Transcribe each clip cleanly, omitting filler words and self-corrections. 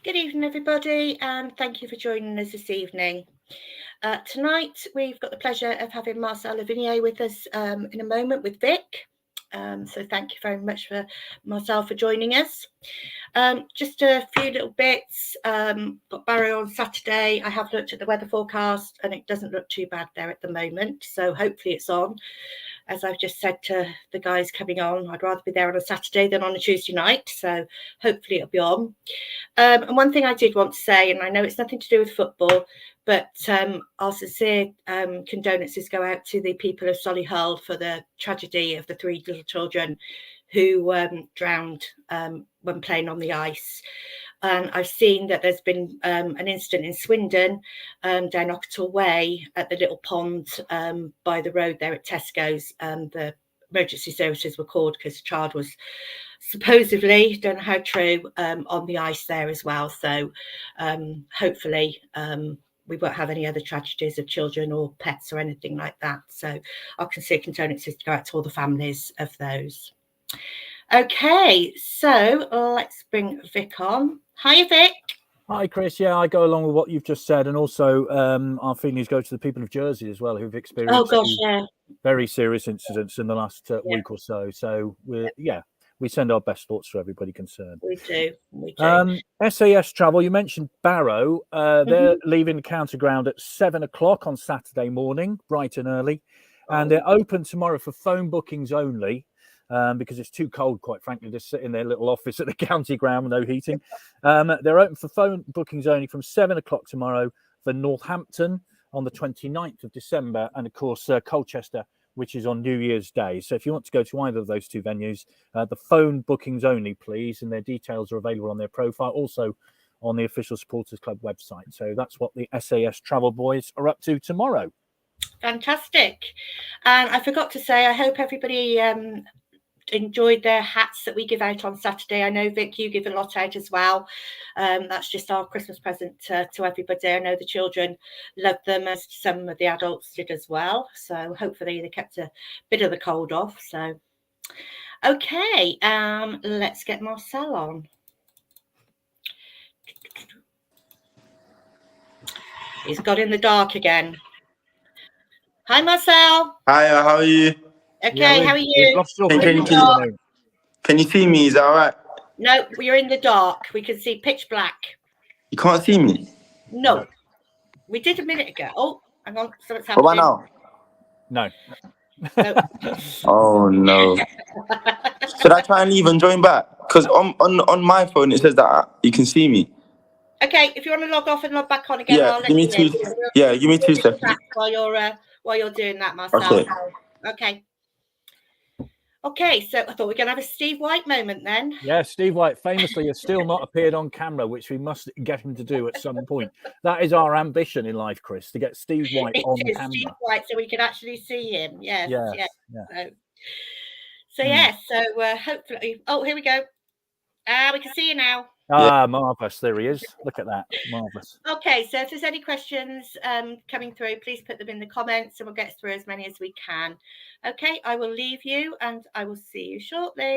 Good evening, everybody, and thank you for joining us this evening. Tonight, we've got the pleasure of having Marcel Lavinier with us in a moment with Vic. So thank you very much for Marcel for joining us. Just a few little bits. Got Barrow on Saturday. I have looked at the weather forecast and it doesn't look too bad there at the moment. So hopefully it's on. As I've just said to the guys coming on, I'd rather be there on a Saturday than on a Tuesday night. So hopefully it'll be on. And one thing I did want to say, and I know it's nothing to do with football, but our sincere condolences go out to the people of Solihull for the tragedy of the 3 little children who drowned when playing on the ice. And I've seen that there's been an incident in Swindon down Ockertal Way at the little pond by the road there at Tesco's. The emergency services were called because the child was supposedly, don't know how true, on the ice there as well. So hopefully we won't have any other tragedies of children or pets or anything like that. So our sincere condolences go out to all the families of those. Okay, so let's bring Vic on. Hiya, Vic. Hi, Chris. Yeah, I go along with what you've just said, and also our feelings go to the people of Jersey as well, who've experienced very serious incidents in the last week or so. So we send our best thoughts to everybody concerned. We do. SAS Travel, you mentioned Barrow. They're leaving the counter ground at 7 o'clock on Saturday morning, bright and early, and they're open tomorrow for phone bookings only. Because it's too cold, quite frankly, to sit in their little office at the county ground with no heating. They're open for phone bookings only from 7 o'clock tomorrow for Northampton on the 29th of December, and of course Colchester, which is on New Year's Day. So if you want to go to either of those two venues, the phone bookings only, please, and their details are available on their profile, also on the official Supporters Club website. So that's what the SAS Travel Boys are up to tomorrow. Fantastic. And I forgot to say, I hope everybody enjoyed their hats that we give out on Saturday. I know, Vic, you give a lot out as well. That's just our Christmas present to everybody. I know the children loved them, as some of the adults did as well. So hopefully they kept a bit of the cold off. So, okay, let's get Marcel on. He's got in the dark again. Hi, Marcel. Hi, how are you? Okay, how are you? Can you see me? Is that all right? No, you're in the dark. We can see pitch black. You can't see me? No. We did a minute ago. Oh, hang on. Something's happening. What about now? No. Oh, no. Should I try and leave and join back? Because on my phone, it says that you can see me. Okay, if you want to log off and log back on again, I'll let give me you two. Yeah, give me 2 seconds. While you're doing that, Marcel. Okay, so I thought we were going to have a Steve White moment then. Yeah, Steve White famously has still not appeared on camera, which we must get him to do at some point. That is our ambition in life, Chris, to get Steve White on camera. Steve White, so we can actually see him. Yes. So hopefully. Oh, here we go. We can see you now. Marvellous. There he is. Look at that. Marvellous. Okay, so if there's any questions coming through, please put them in the comments and we'll get through as many as we can. Okay, I will leave you and I will see you shortly.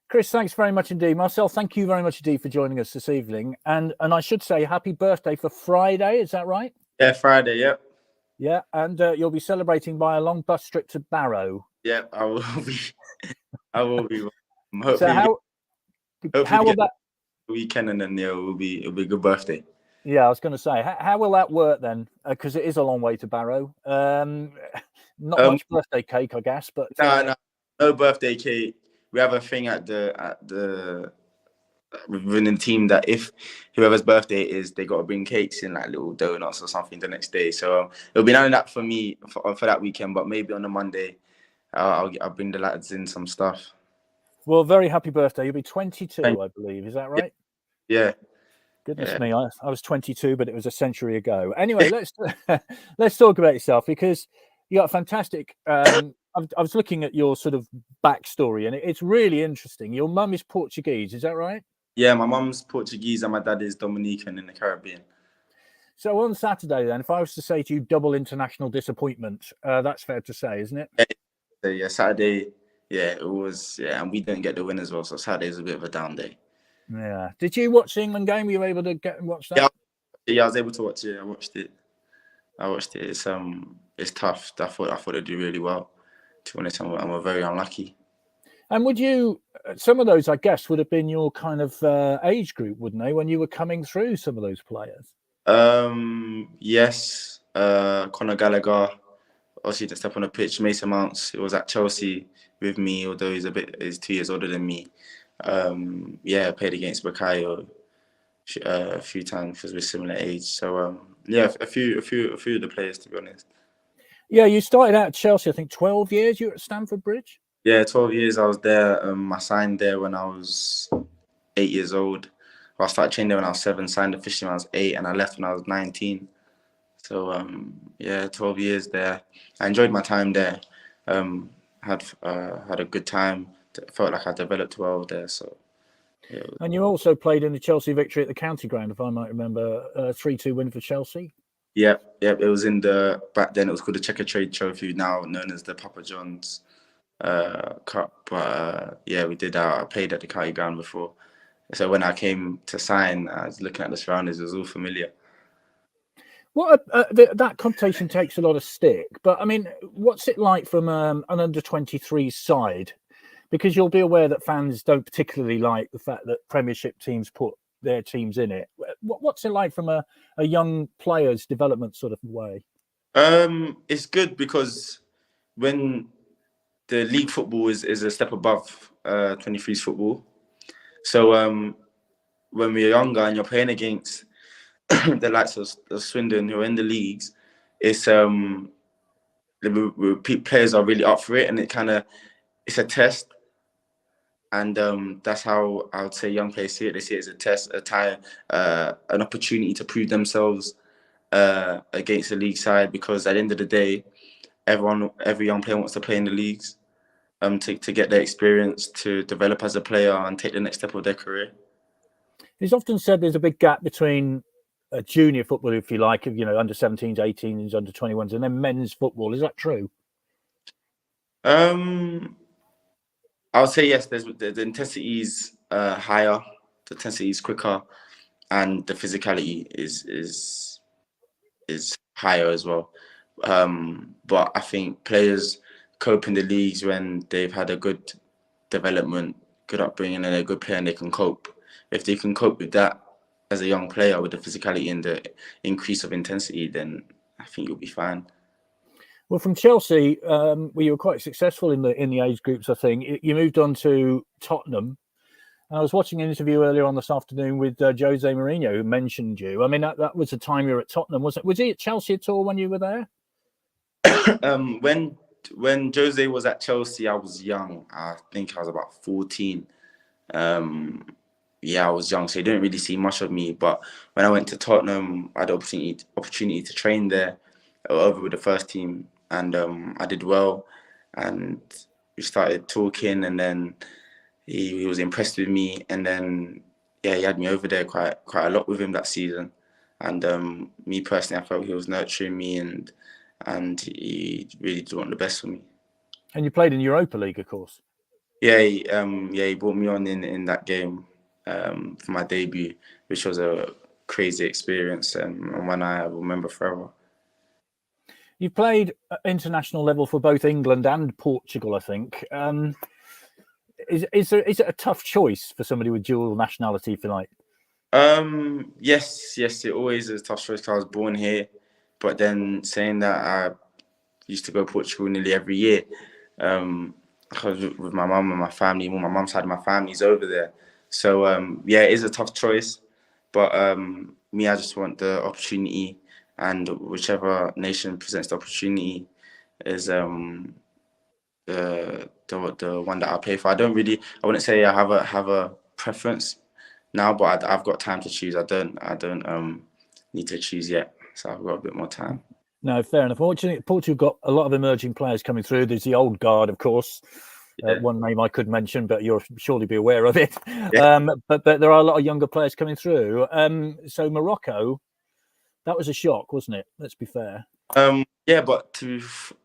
Chris, thanks very much indeed. Marcel, thank you very much indeed for joining us this evening. And I should say happy birthday for Friday. Is that right? Yeah, Friday, yep. Yeah, and you'll be celebrating by a long bus trip to Barrow. Yeah, I will be. So how will that weekend, and then it'll be a good birthday. Yeah, I was going to say, how will that work then? Because it is a long way to Barrow. Not much birthday cake, I guess, but no birthday cake. We have a thing at the within the team that if whoever's birthday it is, they got to bring cakes in, like little donuts or something the next day. So it'll be none of that for me for that weekend, but maybe on a Monday, I'll bring the lads in some stuff. Well, very happy birthday. You'll be 22, I believe. Is that right? Yeah. Goodness me, I was 22, but it was a century ago. Anyway, let's talk about yourself, because you got a fantastic. I was looking at your sort of backstory, and it's really interesting. Your mum is Portuguese, is that right? Yeah, my mum's Portuguese and my dad is Dominican in the Caribbean. So on Saturday, then, if I was to say to you, double international disappointment, that's fair to say, isn't it? Yeah, Saturday. Yeah, it was. Yeah, and we didn't get the win as well, so Saturday's a bit of a down day. Yeah. Did you watch the England game? Were you able to get and watch that? Yeah. Yeah, I was able to watch it. I watched it. It's tough. I thought they'd do really well. To be honest, I'm very unlucky. And would you? Some of those, I guess, would have been your kind of age group, wouldn't they? When you were coming through, some of those players. Yes. Conor Gallagher. Obviously, didn't step on the pitch. Mason Mounts. It was at Chelsea with me, although he's 2 years older than me. Yeah, I played against Bukayo a few times because we're similar age. So yeah, a few of the players, to be honest. Yeah, you started out at Chelsea, I think 12 years. You were at Stamford Bridge. Yeah, 12 years I was there. I signed there when I was 8 years old. I started training there when I was 7, signed officially when I was 8, and I left when I was 19. So yeah, 12 years there. I enjoyed my time there. Had a good time. Felt like I developed well there. So. Yeah. And you also played in the Chelsea victory at the County Ground, if I might remember, 3-2 win for Chelsea. Yep. It was back then it was called the Checker Trade Trophy, now known as the Papa John's Cup. But yeah, we did that. I played at the County Ground before. So when I came to sign, I was looking at the surroundings, it was all familiar. Well, that competition takes a lot of stick, but I mean, what's it like from an under-23 side? Because you'll be aware that fans don't particularly like the fact that Premiership teams put their teams in it. What's it like from a young player's development sort of way? It's good because when the league football is a step above 23's football. So when we're younger and you're playing against the likes of Swindon who are in the leagues, it's players are really up for it, and it's a test. And that's how I would say young players see it. They see it as a test, an opportunity to prove themselves against the league side. Because at the end of the day, every young player wants to play in the leagues, to get their experience, to develop as a player, and take the next step of their career. It's often said there's a big gap between junior football, if you like, under 17s, 18s, under 21s, and then men's football. Is that true? I would say yes. The intensity is higher, the intensity is quicker, and the physicality is higher as well. But I think players cope in the leagues when they've had a good development, good upbringing, and a good player, and they can cope. If they can cope with that as a young player, with the physicality and the increase of intensity, then I think you'll be fine. Well, from Chelsea, you were quite successful in the age groups, I think. You moved on to Tottenham. And I was watching an interview earlier on this afternoon with Jose Mourinho, who mentioned you. I mean, that was the time you were at Tottenham, wasn't it? Was he at Chelsea at all when you were there? When Jose was at Chelsea, I was young. I think I was about 14. Yeah, I was young, so he didn't really see much of me. But when I went to Tottenham, I had the opportunity to train there over with the first team. And I did well, and we started talking, and then he was impressed with me, and then yeah, he had me over there quite a lot with him that season. And me personally, I felt he was nurturing me, and he really did want the best for me. And you played in Europa League, of course. Yeah, he brought me on in that game for my debut, which was a crazy experience, and one I will remember forever. You played at international level for both England and Portugal, I think. Is it a tough choice for somebody with dual nationality, if you like? Yes, it always is a tough choice because I was born here. But then saying that, I used to go to Portugal nearly every year because with my mum and my family, well, my mum's side of my family's over there. So yeah, it is a tough choice. But me, I just want the opportunity. And whichever nation presents the opportunity is the one that I play for. I wouldn't say I have a preference now, but I've got time to choose. I don't need to choose yet, so I've got a bit more time. No, fair enough. Fortunately, Portugal got a lot of emerging players coming through. There's the old guard, of course. Yeah. One name I could mention, but you'll surely be aware of it. Yeah. But there are a lot of younger players coming through. So Morocco. That was a shock, wasn't it? Let's be fair. Yeah, but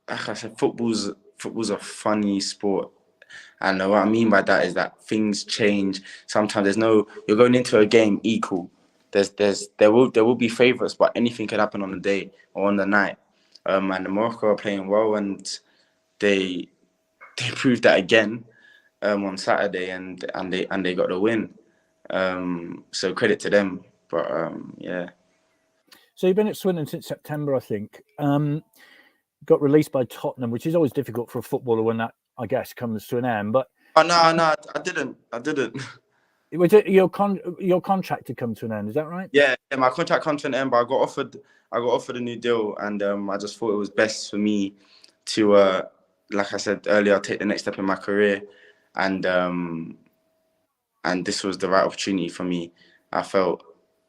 like I said, football's a funny sport. And what I mean by that is that things change. Sometimes you're going into a game equal. There will be favourites, but anything can happen on the day or on the night. And Morocco are playing well, and they proved that again on Saturday, and they got the win. So credit to them. But yeah. So you've been at Swindon since September, I think. Got released by Tottenham, which is always difficult for a footballer when that, I guess, comes to an end. But no, I didn't. Was it your contract to come to an end? Is that right? Yeah, my contract comes to an end, but I got offered a new deal, and I just thought it was best for me to, like I said earlier, take the next step in my career, and this was the right opportunity for me. I felt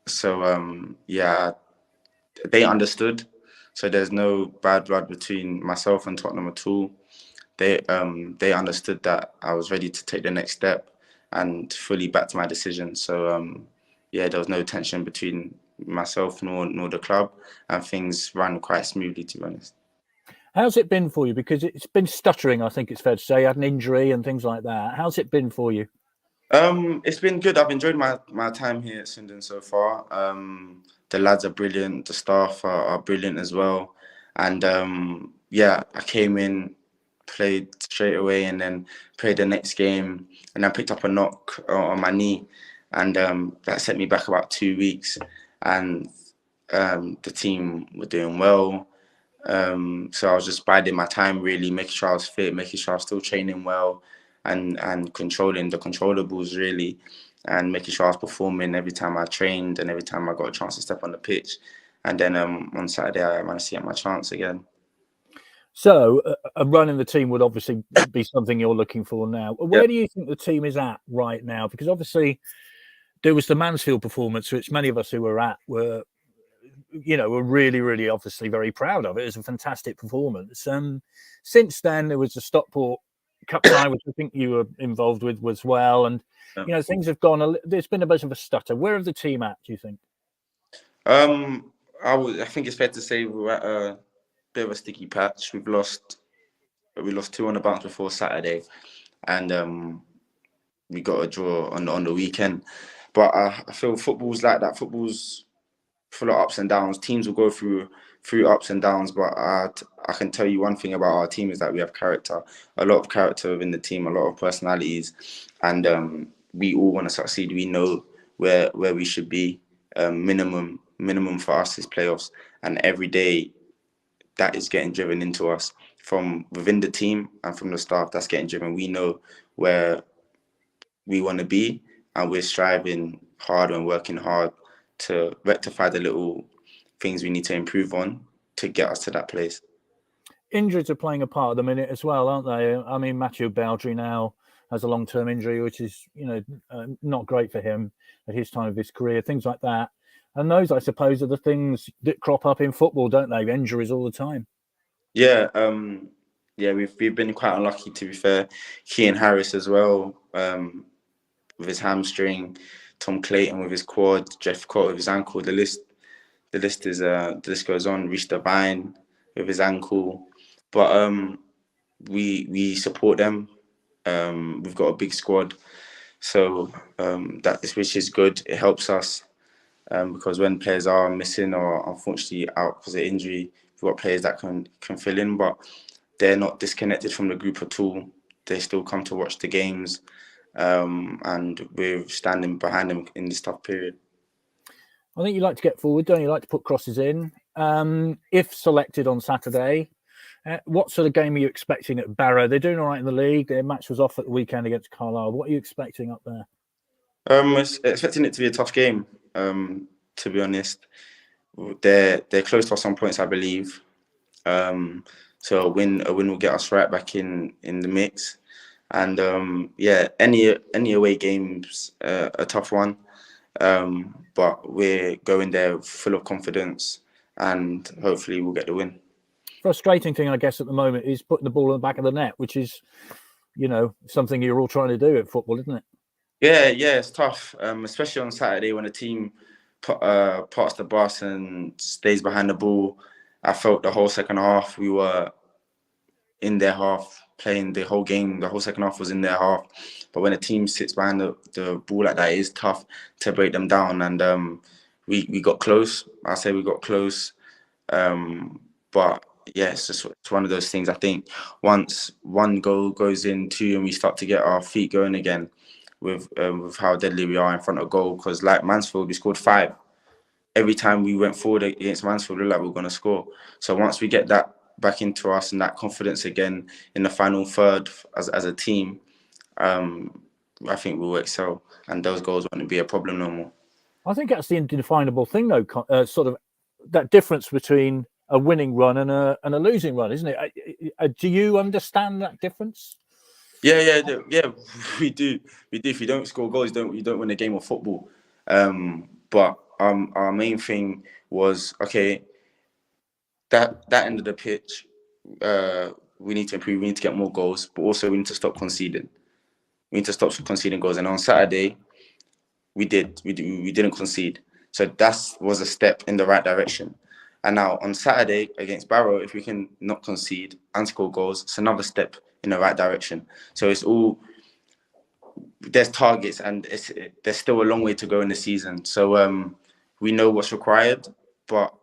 so. Yeah, they understood, so there's no bad blood between myself and Tottenham at all. They understood that I was ready to take the next step and fully backed my decision. So yeah, there was no tension between myself nor the club, and things ran quite smoothly, to be honest. How's it been for you? Because it's been stuttering, I think it's fair to say. You had an injury and things like that. How's it been for you? It's been good. I've enjoyed my time here at Swindon so far. The lads are brilliant. The staff are brilliant as well. And yeah, I came in, played straight away, and then played the next game, and I picked up a knock on my knee, and that set me back about 2 weeks. And the team were doing well, so I was just biding my time, really, making sure I was fit, making sure I was still training well, and controlling the controllables, really, and making sure I was performing every time I trained and every time I got a chance to step on the pitch. And then on Saturday, I managed to get my chance again. So a run in the team would obviously be something you're looking for now. Where do you think the team is at right now? Because obviously there was the Mansfield performance, which many of us who were at were really, really obviously very proud of. It was a fantastic performance. Since then, there was the Stockport Cup tie, which I think you were involved with as well. And, things have gone, there's been a bit of a stutter. Where are the team at, do you think? I think it's fair to say we're at a bit of a sticky patch. We lost 2 on the bounce before Saturday, and we got a draw on the weekend. But I feel football's like that. Football's full of ups and downs. Teams will go through ups and downs, but I can tell you one thing about our team is that we have character, a lot of character within the team, a lot of personalities, and we all want to succeed. We know where we should be. Minimum for us is playoffs, and every day that is getting driven into us from within the team and from the staff. That's getting driven. We know where we want to be, and we're striving hard and working hard to rectify the little things we need to improve on to get us to that place. Injuries are playing a part at the minute as well, aren't they? I mean, Mathieu Baudry now has a long-term injury, which is, not great for him at his time of his career, things like that. And those, I suppose, are the things that crop up in football, don't they? Injuries all the time. Yeah, we've been quite unlucky, to be fair. Kean Harris as well, with his hamstring, Tom Clayton with his quad, Jeff Cott with his ankle. The list goes on. Reece Devine with his ankle, but we support them. We've got a big squad, so which is good. It helps us because when players are missing or unfortunately out because of injury, we've got players that can fill in, but they're not disconnected from the group at all. They still come to watch the games, and we're standing behind them in this tough period. I think you like to get forward, don't you? Like to put crosses in. If selected on Saturday, what sort of game are you expecting at Barrow? They're doing all right in the league. Their match was off at the weekend against Carlisle. What are you expecting up there? Expecting it to be a tough game. To be honest, they're close to us on points, I believe. So a win will get us right back in the mix. And any away game's a tough one. But we're going there full of confidence, and hopefully we'll get the win. Frustrating thing, I guess, at the moment is putting the ball in the back of the net, which is, something you're all trying to do at football, isn't it? Yeah, it's tough, especially on Saturday when a team parts the bus and stays behind the ball. I felt the whole second half we were in their half playing the whole game. The whole second half was in their half. But when a team sits behind the ball like that, it is tough to break them down. And we got close. I say we got close. But yeah, it's one of those things. I think once one goal goes in, two, and we start to get our feet going again with how deadly we are in front of goal. Because like Mansfield, we scored 5. Every time we went forward against Mansfield, we looked like we were going to score. So once we get that back into us and that confidence again in the final third as a team, I think we'll excel, and those goals won't be a problem no more. I think that's the indefinable thing, though, sort of that difference between a winning run and a losing run, isn't it? Do you understand that difference? Yeah, we do. If you don't score goals, you don't win a game of football. But our main thing was, okay, that end of the pitch, we need to improve. We need to get more goals, but also we need to stop conceding. We need to stop conceding goals. And on Saturday, we didn't concede. So that was a step in the right direction. And now on Saturday against Barrow, if we can not concede and score goals, it's another step in the right direction. So it's all, there's targets, and there's still a long way to go in the season. So we know what's required, but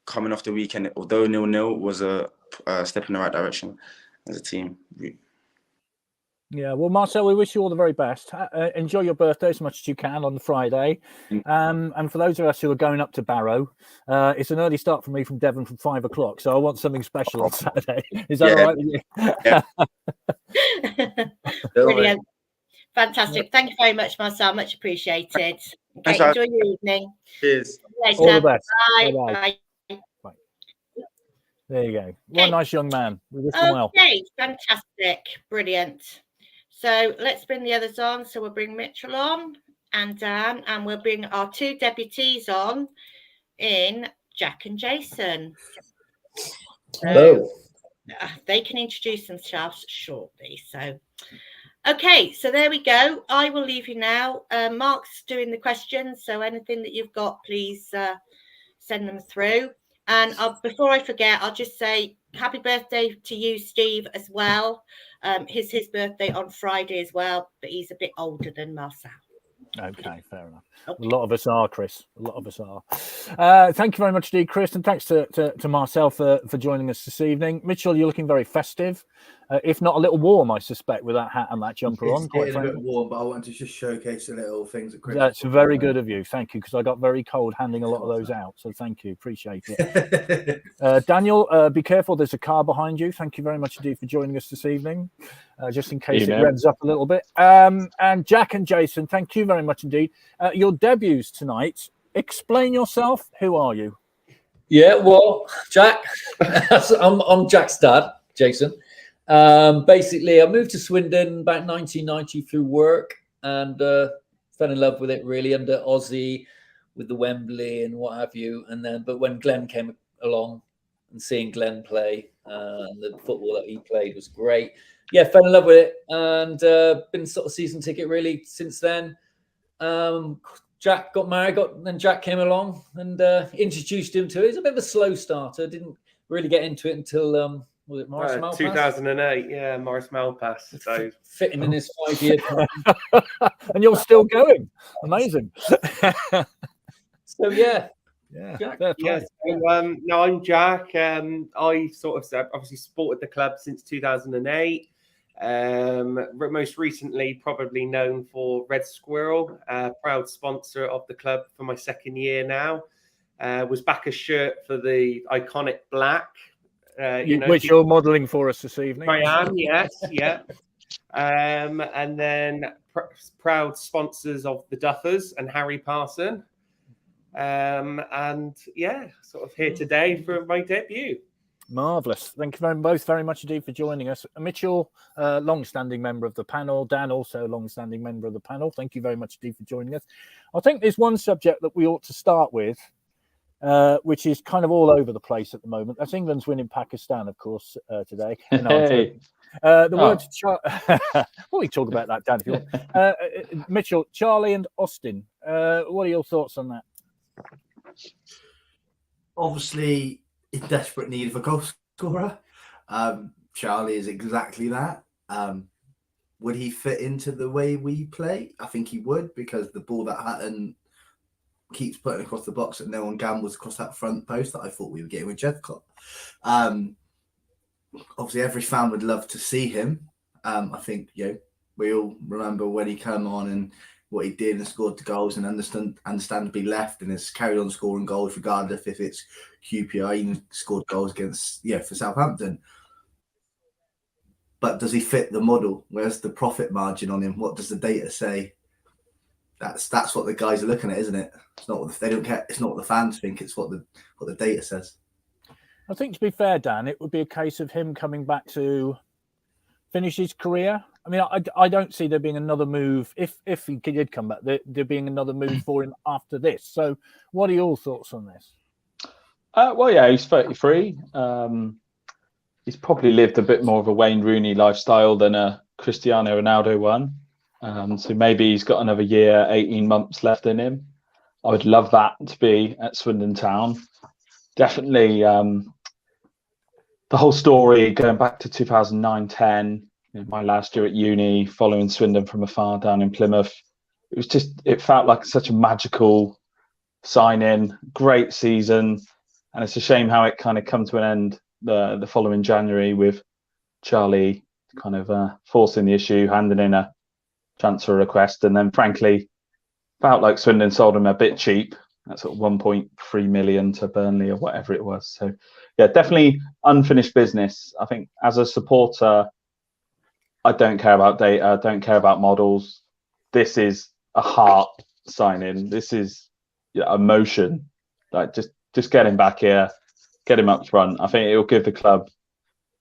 coming off the weekend, although 0-0 was a step in the right direction as a team. Yeah, well, Marcel, we wish you all the very best. Enjoy your birthday as much as you can on the Friday. And for those of us who are going up to Barrow, it's an early start for me from Devon from 5 o'clock. So I want something special on Saturday. Is that all right with you? Yeah. Brilliant. Fantastic. Thank you very much, Marcel. Much appreciated. Okay, enjoy your evening. Cheers. Later. All the best. Bye. Bye-bye. Bye. There you go. What a nice young man. We wish him well. Okay, fantastic. Brilliant. So let's bring the others on. So we'll bring Mitchell on and Dan, and we'll bring our 2 deputies on in Jack and Jason. Hello. They can introduce themselves shortly. So, okay, so there we go. I will leave you now. Mark's doing the questions, so anything that you've got, please send them through. And before I forget, I'll just say happy birthday to you, Steve, as well. His birthday on Friday as well, but he's a bit older than Marcel. Okay, fair enough. Okay. A lot of us are, Chris. A lot of us are. Thank you very much indeed, Chris, and thanks to Marcel for joining us this evening. Mitchell, you're looking very festive, if not a little warm, I suspect, with that hat and that jumper It's on. getting a bit warm, but I wanted to just showcase the little things that Chris. That's very good of you. Thank you, because I got very cold handing a lot of those out. So thank you. Appreciate it. Daniel, be careful. There's a car behind you. Thank you very much indeed for joining us this evening, just in case it revs up a little bit. And Jack and Jason, thank you very much indeed. Your debuts tonight. Explain yourself. Who are you? Yeah, well, Jack, I'm Jack's dad, Jason. Basically, I moved to Swindon back 1990 through work and fell in love with it really under Aussie with the Wembley and what have you. And then, but when Glenn came along and seeing Glenn play and the football that he played was great. Yeah, fell in love with it and been sort of season ticket really since then. Jack got married, then Jack came along and introduced him to it. It was a bit of a slow starter. Didn't really get into it until was it Maurice Malpass? 2008, yeah, Maurice Malpass. So fitting in his 5-year time. And you're still going. Amazing. So yeah. Jack. Yeah. So, no, I'm Jack. I sort of obviously supported the club since 2008. Most recently, probably known for Red Squirrel, proud sponsor of the club for my second year now. Was back a shirt for the iconic black. Which you're modelling for us this evening. I am, yes, yeah. And then proud sponsors of the Duffers and Harry Parson. And yeah, sort of here today for my debut. Marvellous. Thank you both very much indeed for joining us. Mitchell, long-standing member of the panel. Dan, also a long-standing member of the panel. Thank you very much indeed for joining us. I think there's one subject that we ought to start with, which is kind of all over the place at the moment. That's England's win in Pakistan, of course, today. Hey. Word well, we talk about that, Dan, if you want. Mitchell, Charlie and Austin, what are your thoughts on that? Obviously, in desperate need of a goal scorer. Charlie is exactly that. Would he fit into the way we play? I think he would, because the ball that Hutton keeps putting across the box and no one gambles across that front post that I thought we were getting with Jethcott. Obviously, every fan would love to see him. I think we all remember when he came on and what he did and scored the goals, and understandably left and has carried on scoring goals regardless if it's QPR. He scored goals against for Southampton. But does he fit the model? Where's the profit margin on him? What does the data say? That's what the guys are looking at, isn't it? It's not what they don't care. It's not what the fans think. It's what the data says. I think, to be fair, Dan, it would be a case of him coming back to finish his career. I mean, I don't see there being another move if he did come back. There being another move for him after this. So, what are your thoughts on this? Well, yeah, he's 33. He's probably lived a bit more of a Wayne Rooney lifestyle than a Cristiano Ronaldo one. So maybe he's got another year, 18 months left in him. I would love that to be at Swindon Town. Definitely the whole story going back to 2009-10, my last year at uni, following Swindon from afar down in Plymouth. It felt like such a magical sign-in, great season. And it's a shame how it kind of come to an end the following January with Charlie kind of forcing the issue, handing in a transfer request, and then frankly felt like Swindon sold him a bit cheap at sort of 1.3 million to Burnley or whatever it was. So yeah, definitely unfinished business. I think as a supporter, I don't care about data, don't care about models. This is a heart sign-in. This is emotion. Like just get him back here, get him up front. I think it will give the club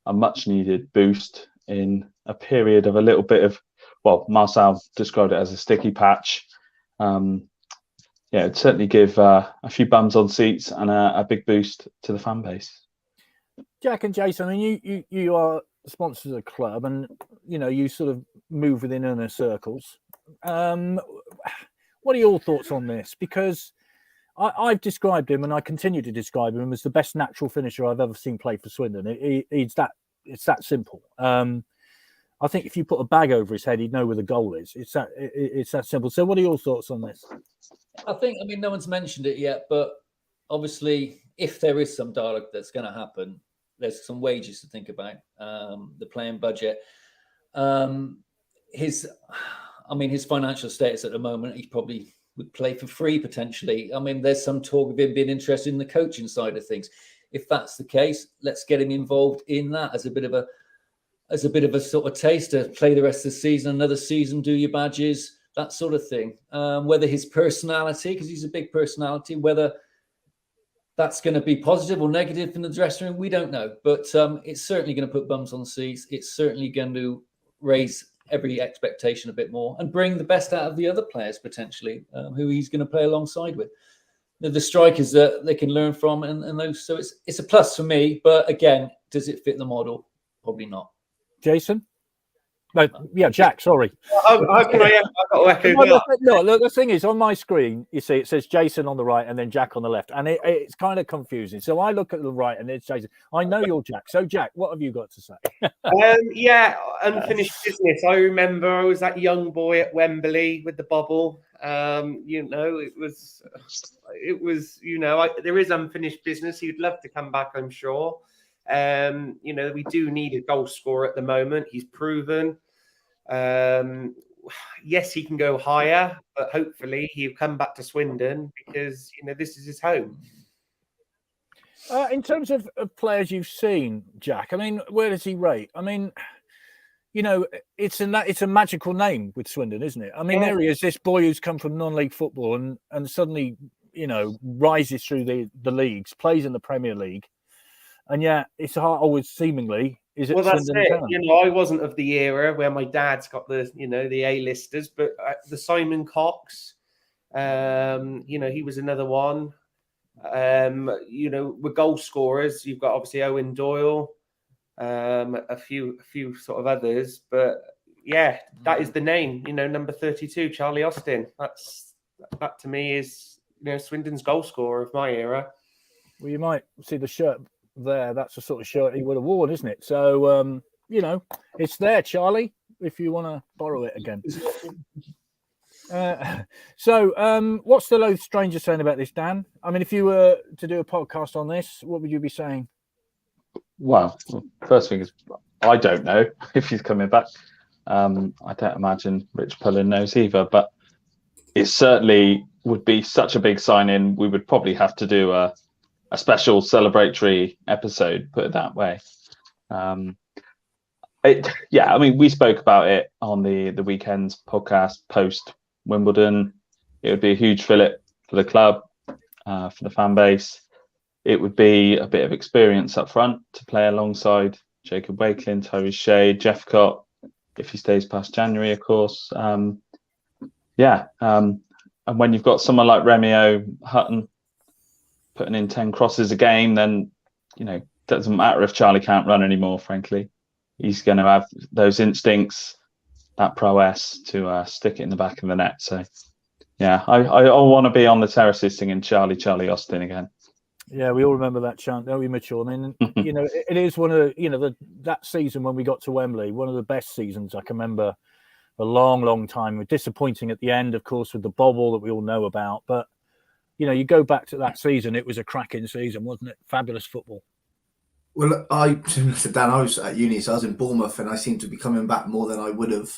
a much-needed boost in a period of a little bit of, well, Marcel described it as a sticky patch. It'd certainly give a few bums on seats and a big boost to the fan base. Jack and Jason, I mean, you are sponsors of the club, and you sort of move within inner circles. What are your thoughts on this? Because I've described him, and I continue to describe him as the best natural finisher I've ever seen play for Swindon. It's that simple. I think if you put a bag over his head, he'd know where the goal is. It's that simple. So, what are your thoughts on this? I mean, no one's mentioned it yet, but obviously, if there is some dialogue that's going to happen, there's some wages to think about. The playing budget, his financial status at the moment, he probably would play for free potentially. I mean, there's some talk of him being interested in the coaching side of things. If that's the case, let's get him involved in that as a bit of a sort of taster. Play the rest of the season, another season, do your badges, that sort of thing. Whether his personality, because he's a big personality, whether that's going to be positive or negative in the dressing room, we don't know. But it's certainly going to put bums on seats. It's certainly going to raise every expectation a bit more and bring the best out of the other players potentially, who he's going to play alongside with. The strikers that they can learn from and those. So it's a plus for me. But again, does it fit the model? Probably not. Jason? No, yeah, Jack, sorry. How can I echo that? No, look, the thing is, on my screen, you see, it says Jason on the right and then Jack on the left. And it's kind of confusing. So I look at the right and it's Jason. I know you're Jack. So, Jack, what have you got to say? Unfinished business. I remember I was that young boy at Wembley with the bubble. It was, there is unfinished business. He'd love to come back, I'm sure. We do need a goal scorer at the moment. He's proven. Yes, he can go higher, but hopefully he'll come back to Swindon because this is his home. In terms of players you've seen, Jack, I mean, where does he rate? I mean, it's a magical name with Swindon, isn't it? I mean, There he is, this boy who's come from non-league football and suddenly, rises through the leagues, plays in the Premier League. And yet, it's hard always seemingly. Is it? Well, that's Swindon it. Town? I wasn't of the era where my dad's got the A-listers, but the Simon Cox, he was another one. With goal scorers, you've got obviously Owen Doyle, a few sort of others, but yeah, that is the name. Number 32, Charlie Austin. That to me is Swindon's goal scorer of my era. Well, you might see the shirt there, that's the sort of shirt he would have worn, isn't it? So, it's there, Charlie, if you want to borrow it again. What's the Loathed Stranger saying about this, Dan? I mean, if you were to do a podcast on this, what would you be saying? Well, first thing is, I don't know if he's coming back. I don't imagine Rich Pullen knows either, but it certainly would be such a big sign-in. We would probably have to do a special celebratory episode, put it that way. We spoke about it on the weekend's podcast post Wimbledon. It would be a huge fillip for the club, for the fan base. It would be a bit of experience up front to play alongside Jacob Wakelin, Tyrese Shea, Jeffcott, if he stays past January, of course. And when you've got someone like Remio Hutton putting in 10 crosses a game, then, it doesn't matter if Charlie can't run anymore, frankly. He's going to have those instincts, that prowess to stick it in the back of the net. So, I want to be on the terraces singing Charlie, Charlie Austin again. Yeah, we all remember that chant, don't we, Mitchell? I mean, it is one of that season when we got to Wembley, one of the best seasons I can remember a long, long time. Disappointing at the end, of course, with the bobble that we all know about. But, you go back to that season, it was a cracking season, wasn't it? Fabulous football. Well, similar to Dan, I was at uni, so I was in Bournemouth, and I seem to be coming back more than I would have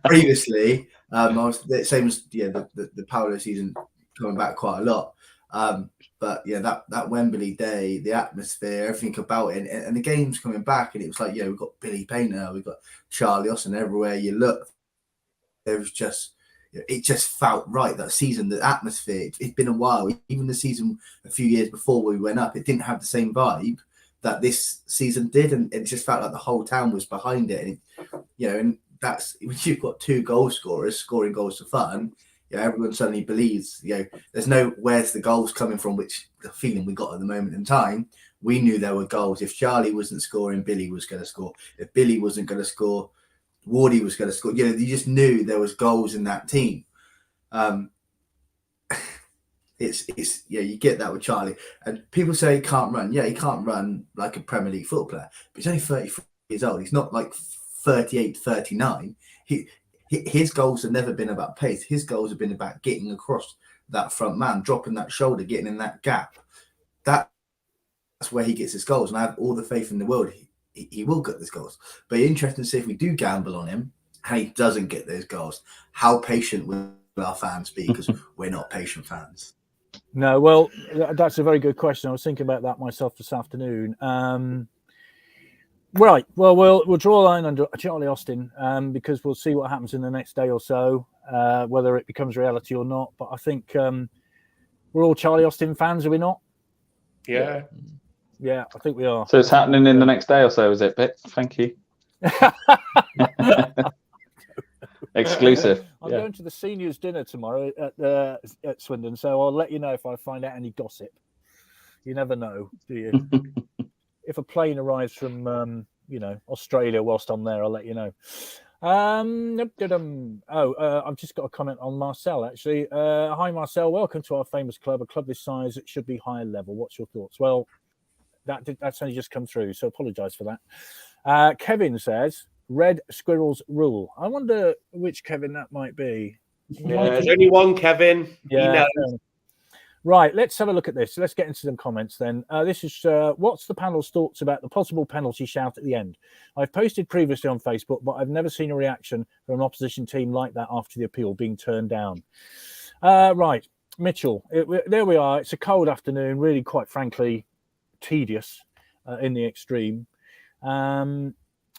previously. I was the same as the Paolo season, coming back quite a lot. But that Wembley day, the atmosphere, everything about it, and the game's coming back, and it was like, we've got Billy Painter, we've got Charlie Austin. Everywhere you look, there was just, it just felt right, that season, the atmosphere. It's been a while. Even the season a few years before we went up, it didn't have the same vibe that this season did, and it just felt like the whole town was behind it. And and that's when you've got two goal scorers scoring goals for fun. Everyone suddenly believes, there's no where's the goals coming from, which the feeling we got at the moment in time. We knew there were goals. If Charlie wasn't scoring, Billy was going to score. If Billy wasn't going to score, Wardy was going to score. You just knew there was goals in that team. It's you get that with Charlie. And people say he can't run. Yeah, he can't run like a Premier League football player, but he's only 34 years old. He's not like 38, 39. His goals have never been about pace. His goals have been about getting across that front man, dropping that shoulder, getting in that gap. That's where he gets his goals. And I have all the faith in the world he will get those goals. But interesting to see if we do gamble on him and he doesn't get those goals, how patient will our fans be? Because we're not patient fans. No, well, that's a very good question. I was thinking about that myself this afternoon. Right. Well, we'll draw a line under Charlie Austin because we'll see what happens in the next day or so, whether it becomes reality or not. But I think we're all Charlie Austin fans, are we not? Yeah. Yeah, I think we are. So it's happening in the next day or so, is it, Vic? Thank you. Exclusive. I'm going to the seniors' dinner tomorrow at Swindon, so I'll let you know if I find out any gossip. You never know, do you? If a plane arrives from, Australia whilst I'm there, I'll let you know. I've just got a comment on Marcel, actually. Hi, Marcel. Welcome to our famous club. A club this size, it should be higher level. What's your thoughts? Well, that's only just come through, so apologise for that. Kevin says, Red Squirrels rule. I wonder which Kevin that might be. Yeah, there's only one Kevin. Yeah. Right, let's have a look at this. Let's get into some comments then. This is what's the panel's thoughts about the possible penalty shout at the end? I've posted previously on Facebook, but I've never seen a reaction from an opposition team like that after the appeal being turned down. Right, Mitchell, there we are. It's a cold afternoon, really, quite frankly, tedious in the extreme.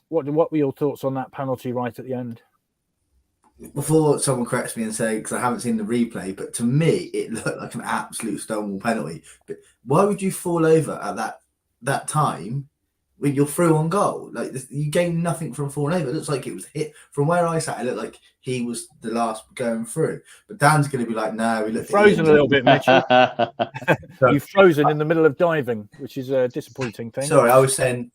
What were your thoughts on that penalty right at the end? Before someone corrects me and say, because I haven't seen the replay, but to me it looked like an absolute stonewall penalty. But why would you fall over at that time when you're through on goal? Like you gain nothing from falling over. It looks like it was hit from where I sat. It looked like he was the last going through. But Dan's going to be like, no, we looked frozen a little bit, Mitchell. You've frozen in the middle of diving, which is a disappointing thing. Sorry, I was saying.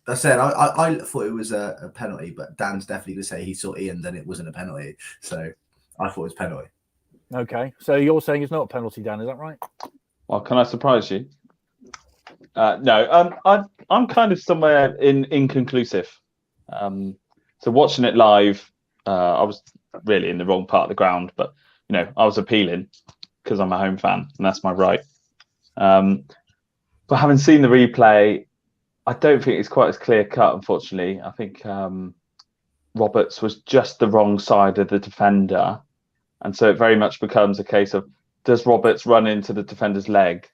I said I thought it was a penalty, but Dan's definitely going to say he saw Ian, then it wasn't a penalty. So I thought it was a penalty. Okay, so you're saying it's not a penalty, Dan? Is that right? Well, can I surprise you? No, I'm kind of somewhere inconclusive. So watching it live, I was really in the wrong part of the ground, but I was appealing because I'm a home fan and that's my right. But having seen the replay, I don't think it's quite as clear cut. Unfortunately, I think Roberts was just the wrong side of the defender, and so it very much becomes a case of, does Roberts run into the defender's leg,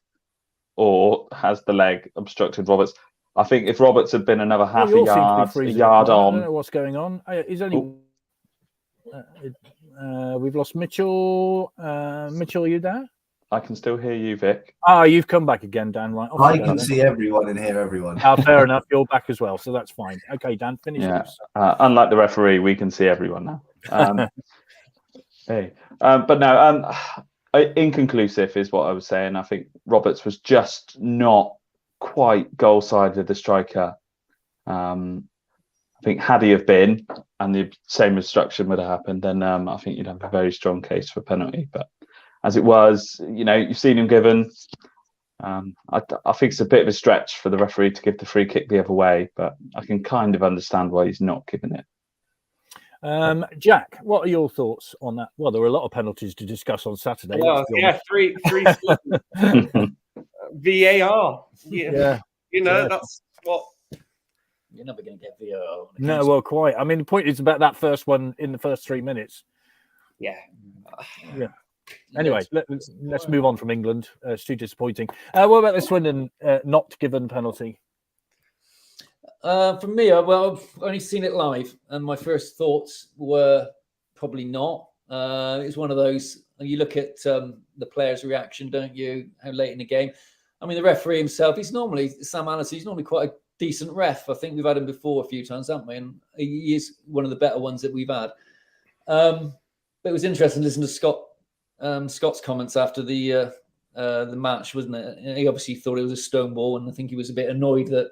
or has the leg obstructed Roberts? I think if Roberts had been another half a yard I on, don't know what's going on. He's only. We've lost Mitchell. Mitchell, are you there? I can still hear you, Vic. You've come back again, Dan. Right. Off I you go, can then. see everyone and hear everyone. Fair enough. You're back as well, so that's fine. Okay, Dan, finish. Yeah. Unlike the referee, we can see everyone now. Hey, but no. Inconclusive is what I was saying. I think Roberts was just not quite goal side of the striker. I think had he have been, and the same instruction would have happened, then I think you'd have a very strong case for penalty. But as it was, you've seen him given. I think it's a bit of a stretch for the referee to give the free kick the other way, but I can kind of understand why he's not giving it. Jack, what are your thoughts on that? Well, there were a lot of penalties to discuss on Saturday. Well, yeah, three VAR. Yeah. That's what. You're never going to get VAR. No, well, quite. I mean, the point is about that first one in the first 3 minutes. Yeah. Anyway, let's move on from England. It's too disappointing. What about the Swindon not given penalty? For me, I've only seen it live, and my first thoughts were probably not. It's one of those, you look at the player's reaction, don't you? How late in the game? I mean, the referee himself, Sam Allison, he's normally quite a decent ref. I think we've had him before a few times, haven't we? And he is one of the better ones that we've had. But it was interesting to listen to Scott's comments after the match, wasn't it? He obviously thought it was a stone ball, and I think he was a bit annoyed that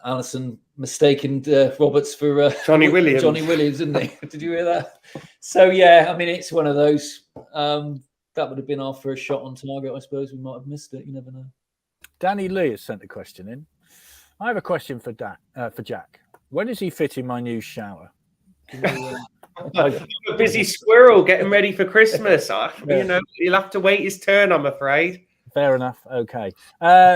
Allison mistaken Roberts for Johnny Williams. Johnny Williams, didn't he? Did you hear that? So yeah, I mean, it's one of those. That would have been our first shot on target. I suppose we might have missed it. You never know. Danny Lee has sent a question in. I have a question for Jack. When is he fitting my new shower? I'm a busy squirrel getting ready for Christmas. He'll have to wait his turn, I'm afraid. Fair enough. Okay.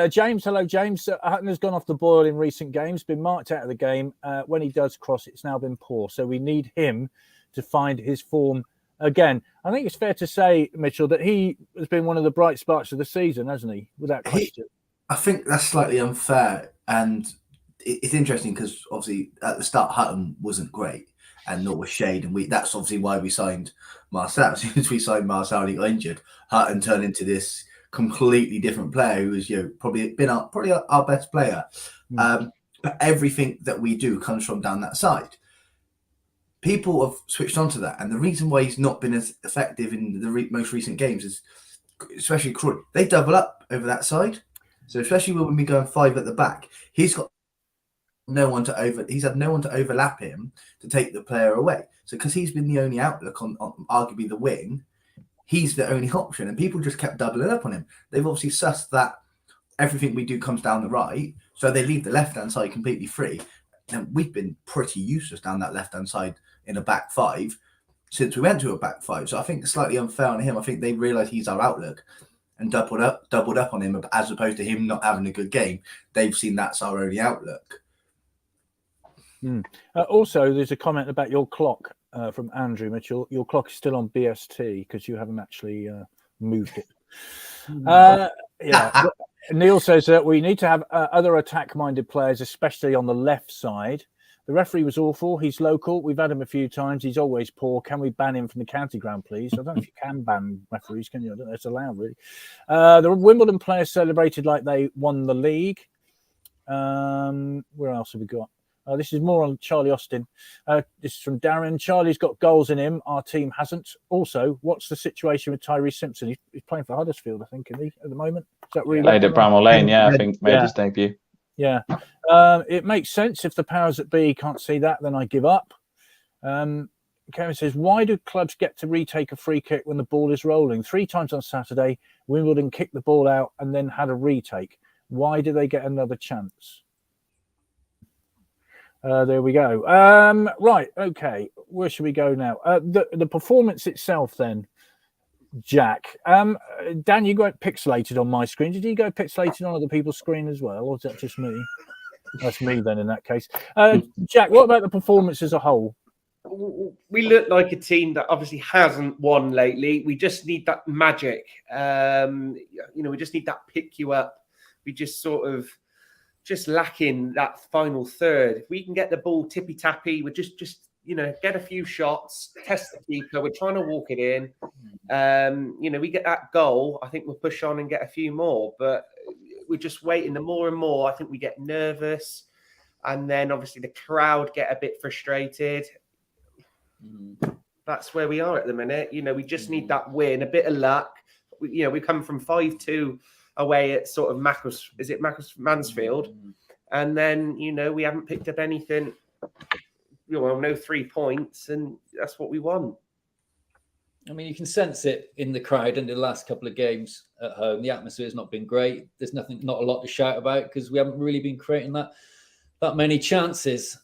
James, hello, James. Hutton has gone off the boil in recent games, been marked out of the game. When he does cross, it's now been poor. So we need him to find his form again. I think it's fair to say, Mitchell, that he has been one of the bright sparks of the season, hasn't he? Without question. I think that's slightly unfair. And it's interesting because obviously at the start, Hutton wasn't great. And nor was Shade, and that's obviously why we signed Marcel. As soon as we signed Marcel, he got injured. Hutton turned into this completely different player who was probably been our best player. But everything that we do comes from down that side. People have switched onto that, and the reason why he's not been as effective in the most recent games is, especially Crawley, they double up over that side. So especially when we go 5 at the back, he's got no one to he's had no one to overlap him to take the player away. So because he's been the only outlook on arguably the wing, he's the only option, and people just kept doubling up on him. They've obviously sussed that everything we do comes down the right, so they leave the left-hand side completely free. And we've been pretty useless down that left-hand side in a back 5 since we went to a back 5. So I think it's slightly unfair on him. I think they realise he's our outlook and doubled up on him, as opposed to him not having a good game. They've seen that's our only outlook. Also, there's a comment about your clock from Andrew Mitchell. Your clock is still on BST because you haven't actually moved it. Neil says that we need to have other attack-minded players, especially on the left side. The referee was awful. He's local. We've had him a few times. He's always poor. Can we ban him from the county ground, please? I don't know if you can ban referees, can you? I don't know if it's allowed, really. The Wimbledon players celebrated like they won the league. Where else have we got? This is more on Charlie Austin. This is from Darren. Charlie's got goals in him. Our team hasn't. Also, what's the situation with Tyrese Simpson? He's playing for Huddersfield, I think, isn't he, at the moment? Is that really played at Bramall Lane, I think made his debut. Yeah. It makes sense. If the powers that be can't see that, then I give up. Kevin says, why do clubs get to retake a free kick when the ball is rolling? 3 times on Saturday, Wimbledon kicked the ball out and then had a retake. Why do they get another chance? There we go. Right, okay. Where should we go now? The performance itself, then, Jack. Dan, you got pixelated on my screen. Did you go pixelated on other people's screen as well, or is that just me? That's me then, in that case. Jack, what about the performance as a whole? We look like a team that obviously hasn't won lately. We just need that magic. We just need that pick you up. We just sort of lacking that final third. If we can get the ball tippy tappy, we just get a few shots, test the keeper. We're trying to walk it in. We get that goal. I think we'll push on and get a few more. But we're just waiting. The more and more, I think we get nervous, and then obviously the crowd get a bit frustrated. That's where we are at the minute. We just need that win, a bit of luck. We come from 5-2 away at sort of Mansfield, and then we haven't picked up anything. No 3 points, and that's what we want. I mean, you can sense it in the crowd in the last couple of games at home. The atmosphere has not been great. There's not a lot to shout about because we haven't really been creating that many chances.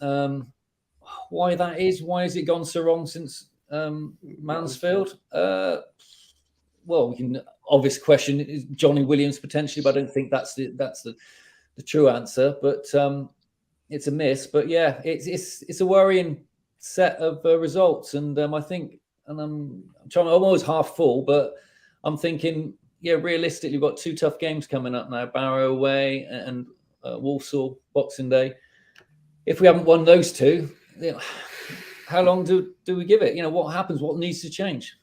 Why that is? Why has it gone so wrong since Mansfield? Well, we can obvious question is Johnny Williams potentially, but I don't think that's the true answer. But it's a miss. But yeah, it's a worrying set of results, and I think, and I'm always half full, but I'm thinking, yeah, realistically, we've got 2 tough games coming up now: Barrow away and Walsall Boxing Day. If we haven't won those 2, how long do we give it? What happens? What needs to change?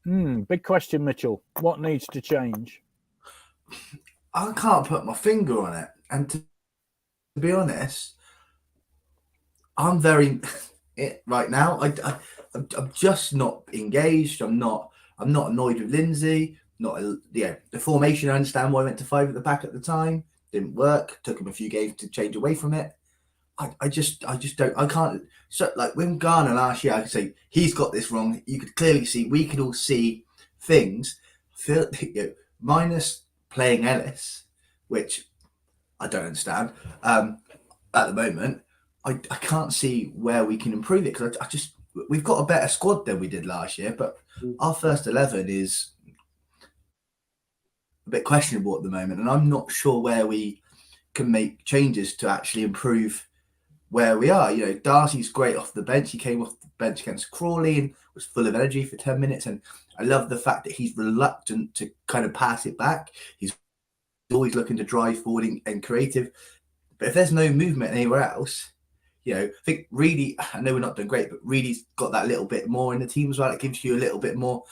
Big question, Mitchell. What needs to change? I can't put my finger on it, and to be honest, I'm very right now. I'm just not engaged. I'm not annoyed with Lindsay. The formation. I understand why I went to 5 at the back at the time. Didn't work. Took him a few games to change away from it. I just don't. I can't. So like when Garner last year, I could say he's got this wrong. You could clearly see. We could all see things. Minus playing Ellis, which I don't understand. At the moment, I can't see where we can improve it because we've got a better squad than we did last year, but our first 11 is a bit questionable at the moment, and I'm not sure where we can make changes to actually improve where we are. Darcy's great off the bench. He came off the bench against Crawley and was full of energy for 10 minutes, and I love the fact that he's reluctant to kind of pass it back. He's always looking to drive forward and creative. But if there's no movement anywhere else, I think Reedy, I know we're not doing great, but Reedy's got that little bit more in the team as well. It gives you a little bit more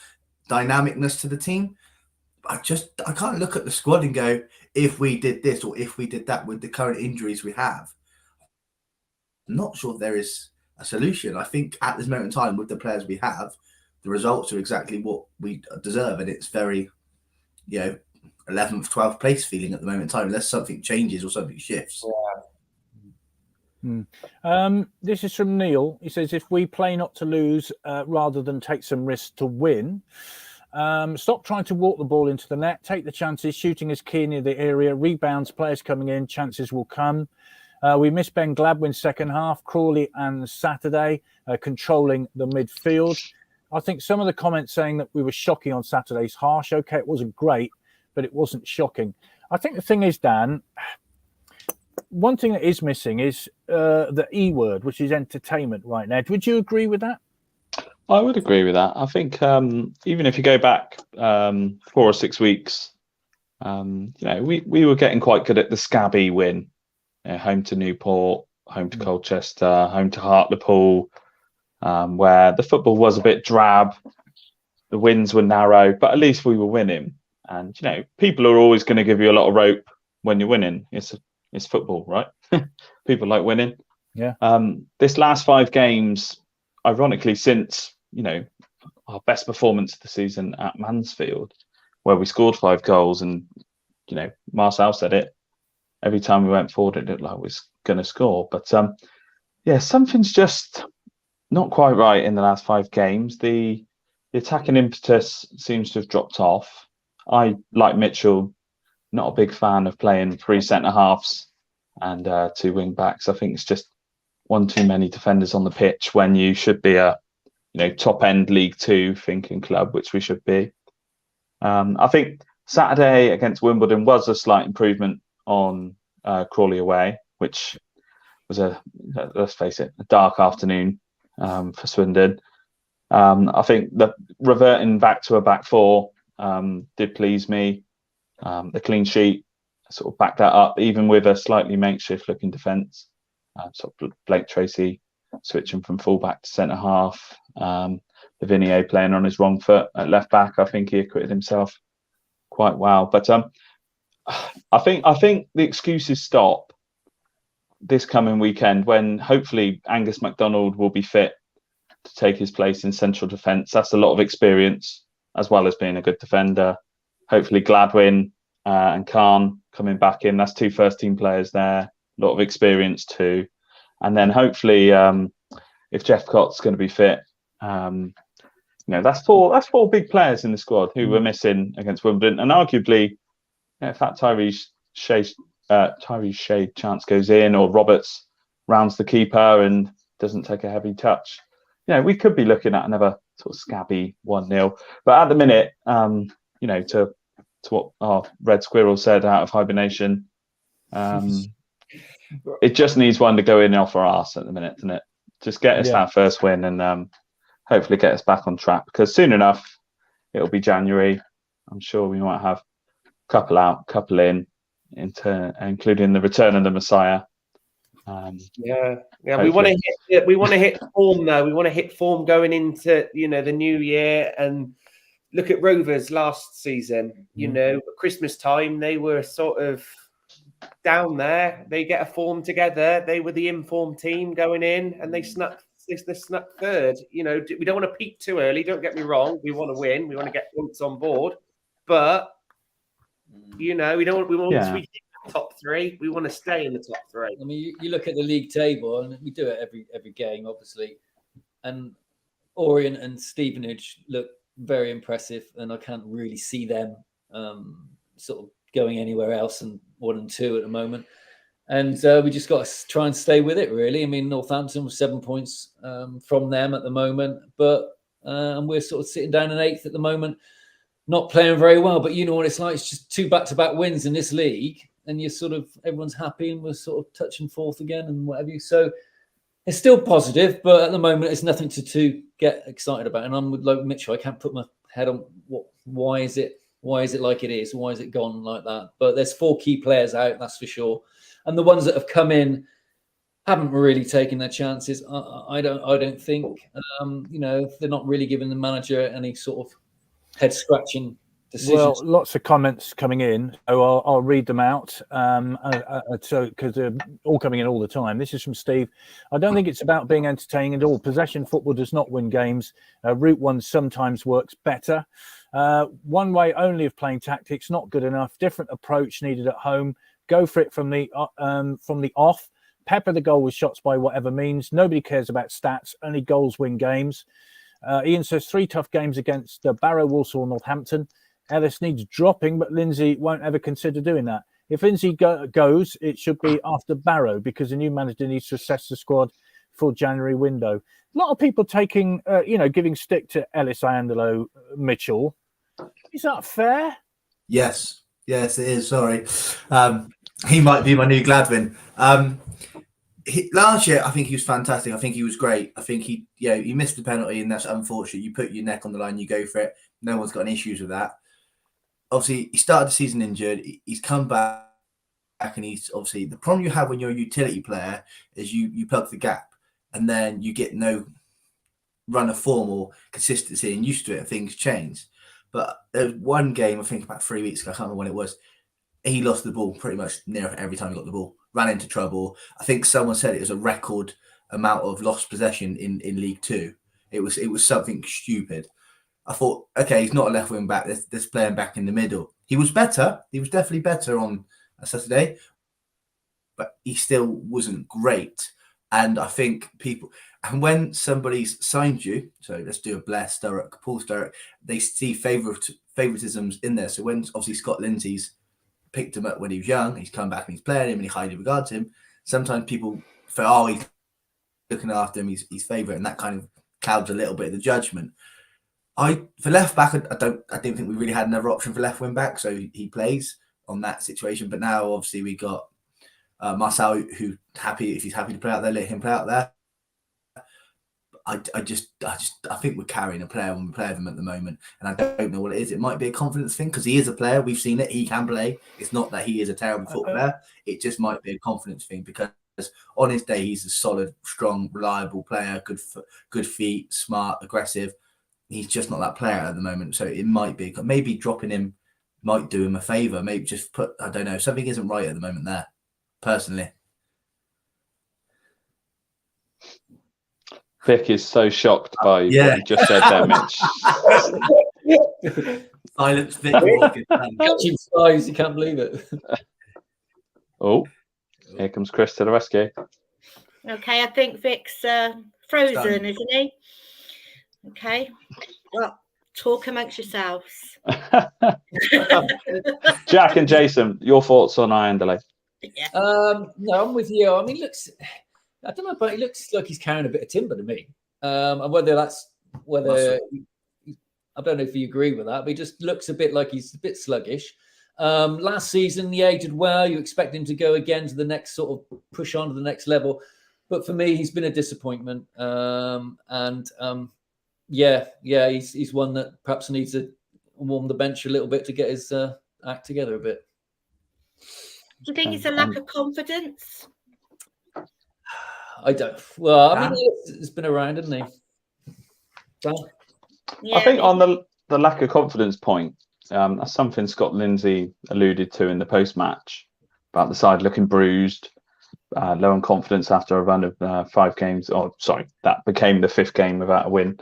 dynamicness to the team. I can't look at the squad and go, if we did this or if we did that with the current injuries we have. I'm not sure there is a solution. I think at this moment in time, with the players we have, the results are exactly what we deserve, and it's very, 11th, 12th place feeling at the moment in time, unless something changes or something shifts. This is from Neil. He says, if we play not to lose rather than take some risks to win, stop trying to walk the ball into the net, take the chances. Shooting is key near the area, rebounds, players coming in, chances will come. We missed Ben Gladwin's second half, Crawley and Saturday controlling the midfield. I think some of the comments saying that we were shocking on Saturday is harsh. Okay, it wasn't great, but it wasn't shocking. I think the thing is, Dan, one thing that is missing is the E word, which is entertainment right now. Would you agree with that? I would agree with that. I think even if you go back 4 or 6 weeks, we were getting quite good at the scabby win. Home to Newport, home to Colchester, home to Hartlepool, where the football was a bit drab. The wins were narrow, but at least we were winning. And, people are always going to give you a lot of rope when you're winning. It's football, right? People like winning. Yeah. This last 5 games, ironically, since, our best performance of the season at Mansfield, where we scored 5 goals and, Marcel said it, every time we went forward, it looked like we was going to score. But, something's just not quite right in the last 5 games. The attacking impetus seems to have dropped off. I, like Mitchell, not a big fan of playing 3 centre halves and 2 wing backs. I think it's just one too many defenders on the pitch when you should be a top end League Two thinking club, which we should be. I think Saturday against Wimbledon was a slight improvement on Crawley away, which was let's face it, a dark afternoon for Swindon. I think that reverting back to a back 4 did please me. The clean sheet sort of backed that up, even with a slightly makeshift looking defence. Sort of Blake Tracy switching from full-back to centre-half. Lavigne playing on his wrong foot at left-back. I think he acquitted himself quite well. But I think the excuses stop this coming weekend when hopefully Angus MacDonald will be fit to take his place in central defence. That's a lot of experience as well as being a good defender. Hopefully Gladwin and Khan coming back in. That's 2 first-team players there. A lot of experience too. And then hopefully if Jeff Cott's going to be fit, that's four big players in the squad who were missing against Wimbledon. And arguably, if that Tyrese Shade chance goes in, or Roberts rounds the keeper and doesn't take a heavy touch, we could be looking at another sort of scabby 1-0. But at the minute, to what our Red Squirrel said out of hibernation, it just needs one to go in off our arse at the minute, doesn't it? Just get us that first win and hopefully get us back on track, because soon enough it'll be January. I'm sure we might have a couple out, couple in including the return of the Messiah. We want to hit form though. We want to hit form going into the new year. And look at Rovers last season. At Christmas time they were sort of down there. They get a form together. They were the informed team going in, and they snuck third. We don't want to peak too early. Don't get me wrong. We want to win. We want to get points on board, but we don't. We want to be top 3. We want to stay in the top 3. I mean, you look at the league table, and we do it every game, obviously. And Orient and Stevenage look very impressive, and I can't really see them sort of going anywhere else than 1 and 2 at the moment. And we just got to try and stay with it, really. I mean, Northampton was 7 points from them at the moment, but and we're sort of sitting down in 8th at the moment, not playing very well. But you know what it's like. It's just 2 back-to-back wins in this league, and you're sort of, everyone's happy, and we're sort of touching 4th again and whatever. So it's still positive, but at the moment it's nothing to get excited about. And I'm with like Mitchell. I can't put my head on why is it like it is? Why is it gone like that? But there's 4 key players out, that's for sure. And the ones that have come in haven't really taken their chances. I don't think. They're not really giving the manager any sort of head scratching decisions. Well, lots of comments coming in, so I'll read them out. So because they're all coming in all the time. This is from Steve. I don't think it's about being entertaining at all. Possession football does not win games. Route 1 sometimes works better. One way only of playing tactics, not good enough. Different approach needed at home. Go for it from the off. Pepper the goal with shots by whatever means. Nobody cares about stats. Only goals win games. Ian says 3 tough games against Barrow, Walsall, Northampton. Ellis needs dropping, but Lindsay won't ever consider doing that. If Lindsay goes, it should be after Barrow, because the new manager needs to assess the squad for January window. A lot of people taking, giving stick to Ellis Iandolo, Mitchell. Is that fair? Yes, it is. Sorry. He might be my new Gladwin. Last year, I think he was fantastic. I think he was great. I think he missed the penalty, and that's unfortunate. You put your neck on the line, you go for it. No one's got any issues with that. Obviously, he started the season injured. He's come back, and he's obviously, the problem you have when you're a utility player is you plug the gap, and then you get no run of form or consistency and used to it, and things change. But there was one game, I think about 3 weeks ago, I can't remember when it was. He lost the ball pretty much near every time he got the ball. Ran into trouble. I think someone said it was a record amount of lost possession in League Two. It was something stupid. I thought, okay, he's not a left wing back. Let's play him back in the middle. He was better. He was definitely better on a Saturday, but he still wasn't great. And I think and when somebody's signed you, so let's do a Blair Sturrock, Paul Sturrock, they see favouritisms in there. So when obviously Scott Lindsay's picked him up when he was young. He's come back and he's playing him and he highly regards him. Sometimes people feel, oh, he's looking after him, he's favourite, and that kind of clouds a little bit of the judgment. For left back, I didn't think we really had another option for left wing back, so he plays on that situation. But now, obviously, we got Marcel, who if he's happy to play out there, let him play out there. I think we're carrying a player when we play them at the moment, and I don't know what it is. It might be a confidence thing because he is a player. We've seen it. He can play. It's not that he is a terrible football player. It just might be a confidence thing because on his day he's a solid, strong, reliable player. Good feet, smart, aggressive. He's just not that player at the moment. So it might be maybe dropping him might do him a favour. Maybe just I don't know. Something isn't right at the moment there, personally. Vic is so shocked by what you just said there, Mitch. Silence, Vic. Catching flies, you can't believe it. Oh, here comes Chris to the rescue. Okay, I think Vic's frozen, isn't he? Okay. Well, talk amongst yourselves. Jack and Jason, your thoughts on Ayandele? Yeah. No, I'm with you. I mean, I don't know, but it looks like he's carrying a bit of timber to me. And whether I don't know if you agree with that, but he just looks a bit like he's a bit sluggish. Last season, he aged well. You expect him to go again to the next sort of push on to the next level. But for me, he's been a disappointment. He's one that perhaps needs to warm the bench a little bit to get his act together a bit. Do you think it's a lack of confidence? I don't. Well, I mean, it's been around, hasn't he? Yeah. I think on the lack of confidence point, that's something Scott Lindsay alluded to in the post-match about the side looking bruised, low on confidence after a run of 5 games. That became the 5th game without a win.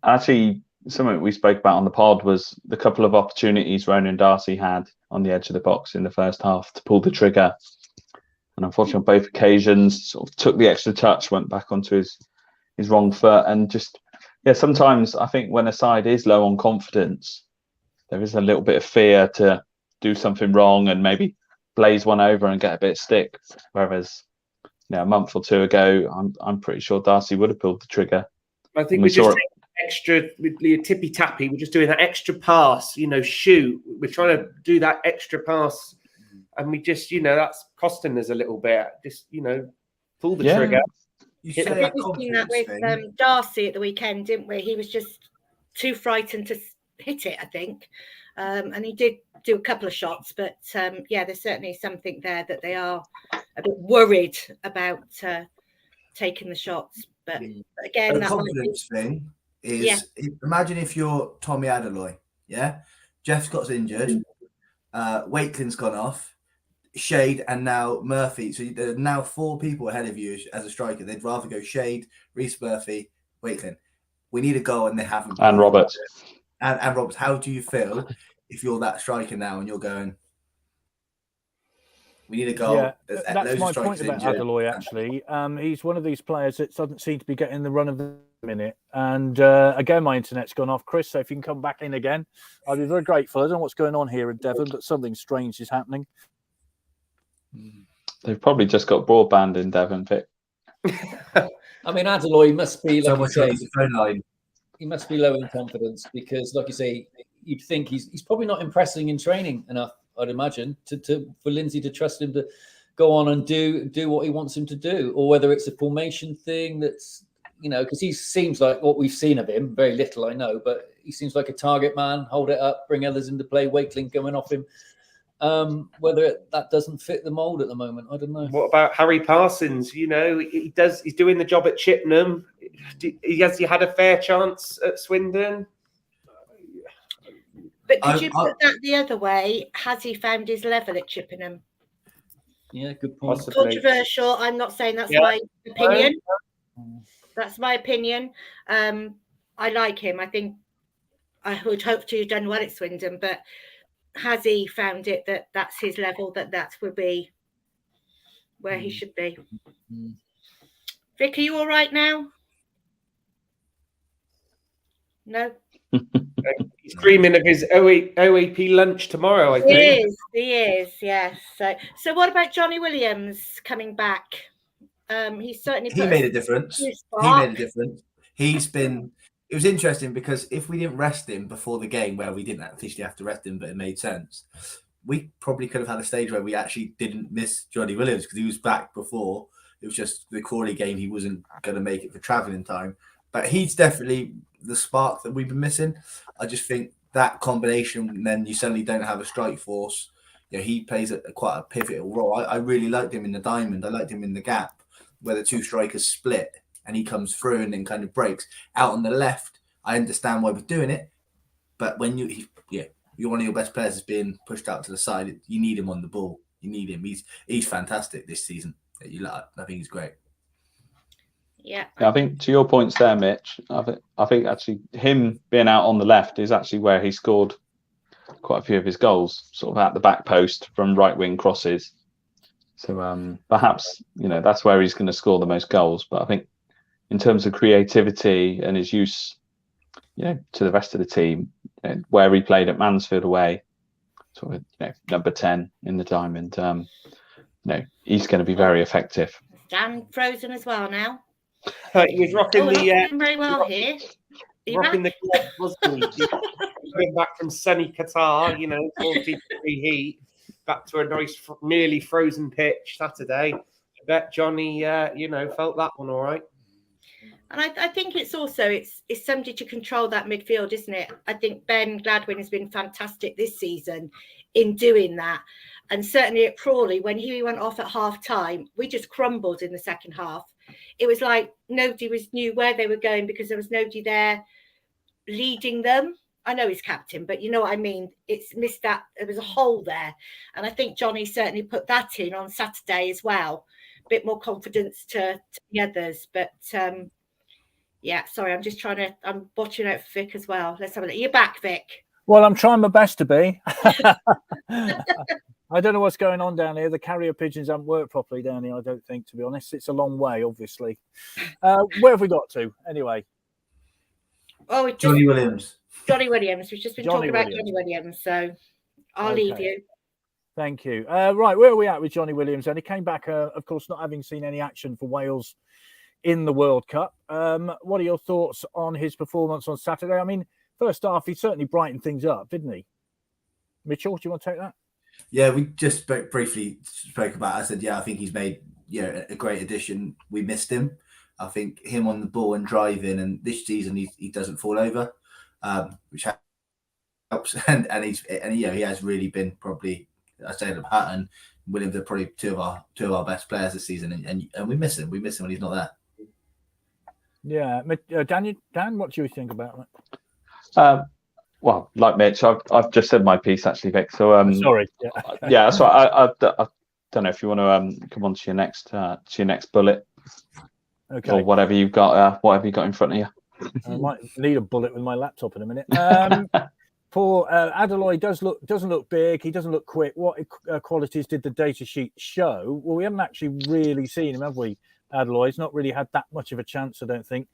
Actually, something we spoke about on the pod was the couple of opportunities Ronan Darcy had on the edge of the box in the first half to pull the trigger. And unfortunately, on both occasions, sort of took the extra touch, went back onto his wrong foot. And sometimes I think when a side is low on confidence, there is a little bit of fear to do something wrong and maybe blaze one over and get a bit of stick. Whereas, a month or 2 ago, I'm pretty sure Darcy would have pulled the trigger. I think we're just taking extra with the tippy tappy. We're just doing that extra pass, shoot. We're trying to do that extra pass. And we just, that's costing us a little bit. Just, pull the trigger. I think we've seen that with Darcy at the weekend, didn't we? He was just too frightened to hit it, I think. And he did do a couple of shots. But, there's certainly something there that they are a bit worried about taking the shots. But again, the confidence thing is, imagine if you're Tommy Adeloye, Jeff Scott's injured, Wakelin's gone off, Shade and now Murphy. So there are now 4 people ahead of you as a striker. They'd rather go Shade, Reece Murphy, Wakelin. We need a goal and they haven't. And Roberts. And Roberts. How do you feel if you're that striker now and you're going, we need a goal? Yeah, that's my point about Adeloye, actually. He's one of these players that doesn't seem to be getting the run of the minute. And again, my internet's gone off. Chris, so if you can come back in again, I'd be very grateful. I don't know what's going on here in Devon, but something strange is happening. They've probably just got broadband in Devon, Vic. I mean, Adeloye must be, like you say, phone line. he must be low in confidence because, like you say, you'd think he's probably not impressing in training enough, I'd imagine, for Lindsay to trust him to go on and do what he wants him to do, or whether it's a formation thing that's, because he seems like what we've seen of him, very little I know, but he seems like a target man, hold it up, bring others into play, Wakeling going off him. Whether that doesn't fit the mould at the moment, I don't know. What about Harry Parsons? He's doing the job at Chippenham. Has he had a fair chance at Swindon? But could you put that the other way? Has he found his level at Chippenham? Yeah, good point. Possibly. Controversial. I'm not saying that's my opinion. That's my opinion. I like him. I think I would hope to have done well at Swindon, but has he found it that that's his level, that would be where he should be? Vic, are you all right now? No? dreaming of his OAP lunch tomorrow, I think. He is, yes. So what about Johnny Williams coming back? He's certainly He made a difference. He's been. It was interesting because if we didn't rest him before the game, where we didn't officially have to rest him, but it made sense, we probably could have had a stage where we actually didn't miss Johnny Williams because he was back before. It was just the Crawley game; he wasn't going to make it for travelling time. But he's definitely the spark that we've been missing. I just think that combination, and then you suddenly don't have a strike force. You know, he plays quite a pivotal role. I really liked him in the diamond. I liked him in the gap, where the two strikers split and he comes through and then kind of breaks out on the left. I understand why we're doing it, but when you're one of your best players is being pushed out to the side, you need him on the ball. You need him. He's fantastic this season. I think he's great. Yeah, I think to your points there, Mitch, I think actually him being out on the left is actually where he scored quite a few of his goals, sort of at the back post from right wing crosses. So perhaps, that's where he's going to score the most goals. But I think in terms of creativity and his use, to the rest of the team, where he played at Mansfield away, sort of, number 10 in the diamond, he's going to be very effective. Dan frozen as well now. He was rocking very well here. Rocking the club, wasn't he? Coming back from sunny Qatar, 40 degree heat, back to a nice, nearly frozen pitch Saturday. I bet Johnny, felt that one all right. And I think it's also it's somebody to control that midfield, isn't it? I think Ben Gladwin has been fantastic this season in doing that. And certainly at Crawley, when he went off at half time, we just crumbled in the second half. It was like nobody knew where they were going because there was nobody there leading them. I know he's captain, but you know what I mean? It's missed that. There was a hole there. And I think Johnny certainly put that in on Saturday as well. A bit more confidence to the others. But yeah, sorry, I'm watching out for Vic as well. Let's have a look. You're back, Vic. Well, I'm trying my best to be. I don't know what's going on down here. The carrier pigeons haven't worked properly down here, I don't think, to be honest. It's a long way, obviously. Where have we got to, anyway? Oh, Johnny Williams. Johnny Williams. We've just been talking about Johnny Williams, so I'll leave you. Thank you. Right, where are we at with Johnny Williams? And he came back, of course, not having seen any action for Wales in the World Cup. What are your thoughts on his performance on Saturday? I mean, first half, he certainly brightened things up, didn't he? Mitchell, do you want to take that? Yeah, we just briefly spoke about it. I said, I think he's made a great addition. We missed him. I think him on the ball and driving, and this season he doesn't fall over, which helps. And he has really been probably, I say the pattern. Williams are probably two of our best players this season, and we miss him. We miss him when he's not there. Yeah, Dan, what do you think about that? Well, like Mitch, I've just said my piece actually, Vic. So sorry. Yeah, that's right. I don't know if you want to come on to your next bullet, okay, or whatever you've got. Whatever you got in front of you. I might need a bullet with my laptop in a minute. Poor Adeloy doesn't look big. He doesn't look quick. What qualities did the data sheet show? Well, we haven't actually really seen him, have we? Adeloy's not really had that much of a chance, I don't think.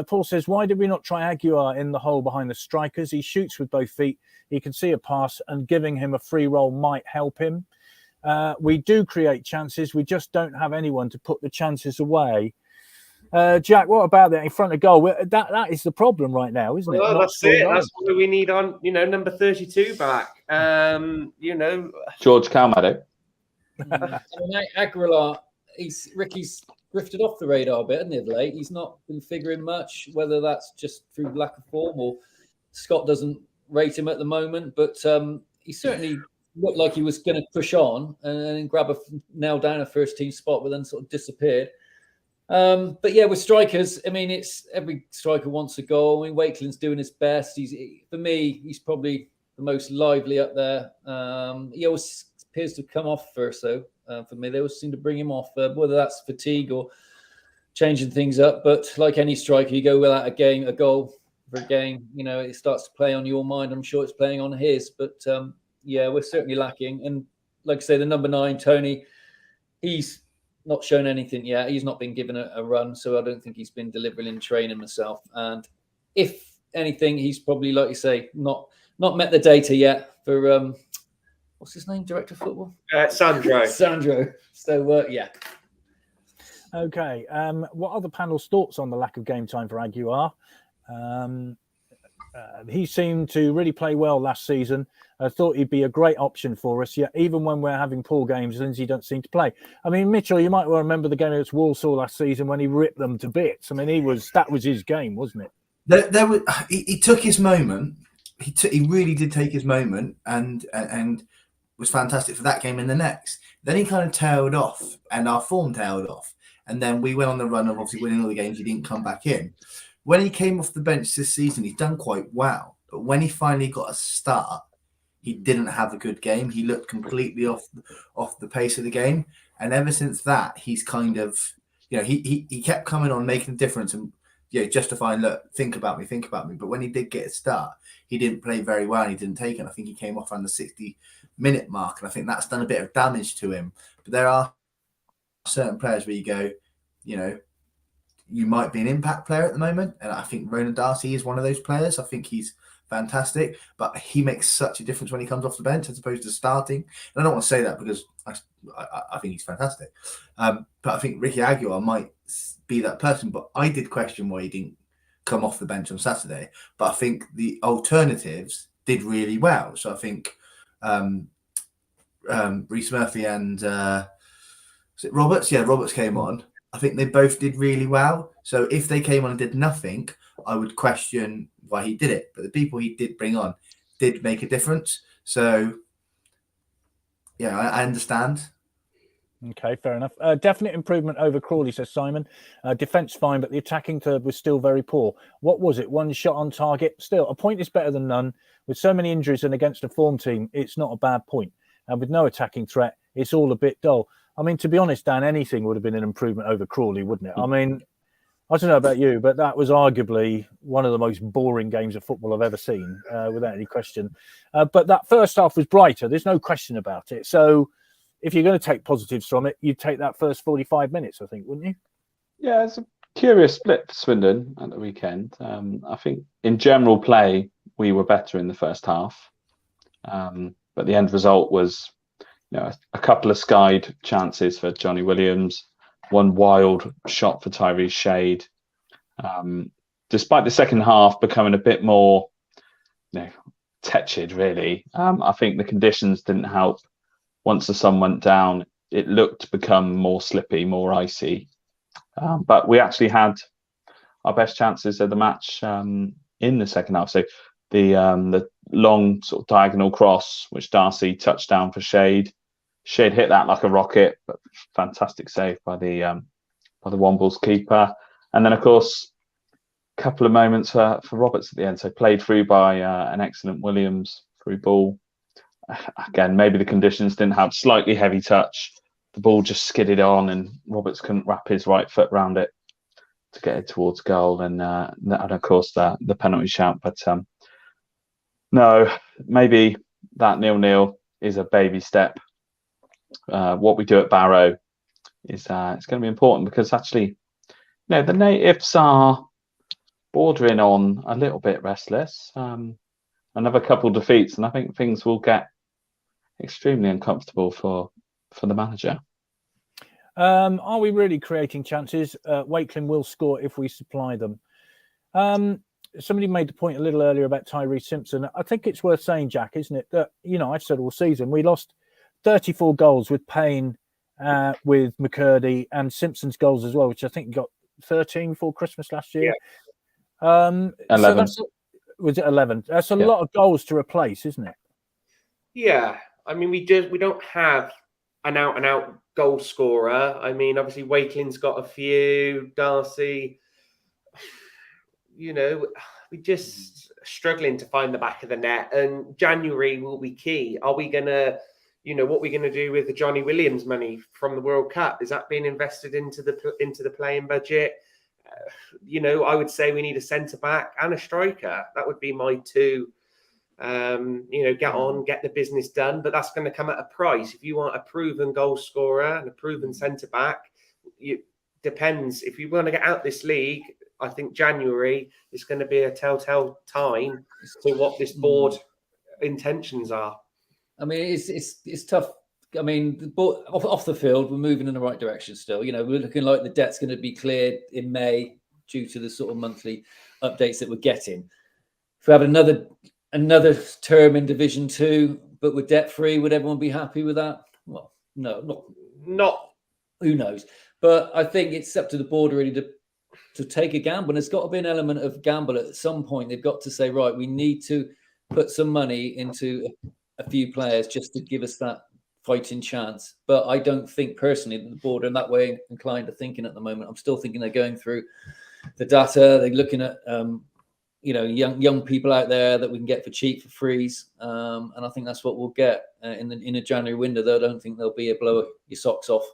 Paul says, why did we not try Aguiar in the hole behind the strikers? He shoots with both feet. He can see a pass, and giving him a free roll might help him. We do create chances. We just don't have anyone to put the chances away. Jack, what about that in front of goal? That is the problem right now, isn't it? Well, that's it. That's what we need on, number 32 back. George Calmado. Aguilar, Ricky's drifted off the radar a bit, hasn't he, of late? He's not been figuring much, whether that's just through lack of form or Scott doesn't rate him at the moment, but he certainly looked like he was going to push on and nail down a first team spot, but then sort of disappeared. But yeah, with strikers, I mean, it's every striker wants a goal. I mean, Wakeland's doing his best. For me, he's probably the most lively up there. He always appears to come off first, though. For me, they always seem to bring him off, whether that's fatigue or changing things up. But like any striker, you go without a goal for a game. It starts to play on your mind. I'm sure it's playing on his. But yeah, we're certainly lacking. And like I say, the number 9, Tony, he's not shown anything yet. He's not been given a run, so I don't think he's been delivering in training himself. And if anything, he's probably, like you say, not met the data yet for what's his name, director of football? Sandro. Sandro. So yeah. Okay. What are the panel's thoughts on the lack of game time for Aguiar? He seemed to really play well last season. I thought he'd be a great option for us. Yet even when we're having poor games, Lindsay don't seem to play. I mean, Mitchell, you might well remember the game against Walsall last season when he ripped them to bits. I mean, that was his game, wasn't it? He took his moment. He really did take his moment, and was fantastic for that game and the next. Then he kind of tailed off, and our form tailed off. And then we went on the run of obviously winning all the games. He didn't come back in. When he came off the bench this season, he's done quite well. But when he finally got a start, he didn't have a good game. He looked completely off the pace of the game. And ever since that, he's kind of, he kept coming on, making a difference and, justifying, look, think about me. But when he did get a start, he didn't play very well and he didn't take it. I think he came off around the 60-minute mark. And I think that's done a bit of damage to him. But there are certain players where you go, you might be an impact player at the moment. And I think Ronan Darcy is one of those players. I think he's fantastic, but he makes such a difference when he comes off the bench as opposed to starting. And I don't want to say that because I think he's fantastic. But I think Ricky Aguiar might be that person. But I did question why he didn't come off the bench on Saturday. But I think the alternatives did really well. So I think Reece Murphy and was it Roberts? Yeah, Roberts came on. I think they both did really well. So if they came on and did nothing, I would question why he did it. But the people he did bring on did make a difference. So, yeah, I understand. Okay, fair enough. Definite improvement over Crawley, says Simon. Defence fine, but the attacking third was still very poor. What was it? One shot on target? Still, a point is better than none. With so many injuries and against a form team, it's not a bad point. And with no attacking threat, it's all a bit dull. I mean, to be honest, Dan, anything would have been an improvement over Crawley, wouldn't it? I mean, I don't know about you, but that was arguably one of the most boring games of football I've ever seen, without any question. But that first half was brighter. There's no question about it. So if you're going to take positives from it, you'd take that first 45 minutes, I think, wouldn't you? Yeah, it's a curious split for Swindon at the weekend. I think in general play, we were better in the first half. But the end result was, a couple of skied chances for Johnny Williams, one wild shot for Tyrese Shade. Despite the second half becoming a bit more, tepid, really, I think the conditions didn't help. Once the sun went down, it looked to become more slippy, more icy. But we actually had our best chances of the match in the second half. So the long sort of diagonal cross, which Darcy touched down for Shade. Shade hit that like a rocket, but fantastic save by the Wombles keeper. And then, of course, a couple of moments for Roberts at the end. So played through by an excellent Williams through ball. Again, maybe the conditions didn't have slightly heavy touch. The ball just skidded on, and Roberts couldn't wrap his right foot around it to get it towards goal. And of course, the penalty shout. But no, maybe that 0-0 is a baby step. What we do at Barrow is it's going to be important because actually, the natives are bordering on a little bit restless. Another couple defeats, and I think things will get extremely uncomfortable for the manager. Are we really creating chances? Wakeling will score if we supply them. Somebody made the point a little earlier about Tyrese Simpson. I think it's worth saying, Jack, isn't it, that I've said all season we lost 34 goals with Payne, with McCurdy, and Simpson's goals as well, which I think got 13 for Christmas last year. Yeah. 11. So was it 11? That's a lot of goals to replace, isn't it? Yeah, I mean, we don't have an out goal scorer. I mean, obviously Wakeling's got a few. Darcy, we just struggling to find the back of the net. And January will be key. Are we gonna, what we're gonna do with the Johnny Williams money from the World Cup? Is that being invested into the playing budget? I would say we need a centre back and a striker. That would be my two. Get the business done, but that's going to come at a price. If you want a proven goal scorer and a proven centre back, it depends. If you want to get out this league, I think January is going to be a telltale time to what this board intentions are. I mean, it's tough. I mean, the board, off the field, we're moving in the right direction still. You know, we're looking like the debt's going to be cleared in May due to the sort of monthly updates that we're getting. If we have another term in Division 2, but we're debt free, would everyone be happy with that? Well, no, not. Who knows? But I think it's up to the board really to take a gamble. And there's got to be an element of gamble at some point. They've got to say, right, we need to put some money into a few players just to give us that fighting chance. But I don't think personally that the board are in that way inclined to thinking at the moment. I'm still thinking they're going through the data. They're looking at young people out there that we can get for cheap for frees, and I think that's what we'll get in a January window. Though I don't think there'll be a blow your socks off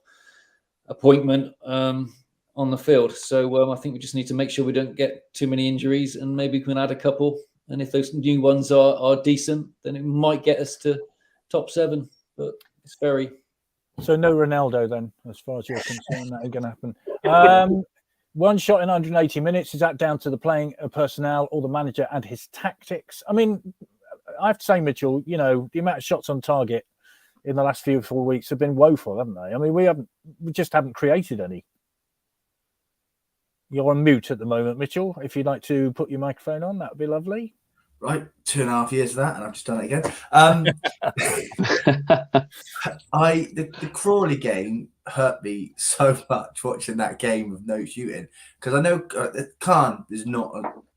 appointment on the field. So I think we just need to make sure we don't get too many injuries, and maybe we can add a couple. And if those new ones are decent, then it might get us to top 7. But it's very. So no Ronaldo then, as far as you're concerned, that ain't going to happen. One shot in 180 minutes, is that down to the playing personnel or the manager and his tactics? I mean, I have to say, Mitchell, you know, the amount of shots on target in the last 4 weeks have been woeful, haven't they? I mean, we just haven't created any. You're on mute at the moment, Mitchell. If you'd like to put your microphone on, that would be lovely. Right, 2.5 years of that, and I've just done it again. The Crawley game hurt me so much watching that game of no shooting, because I know Khan is not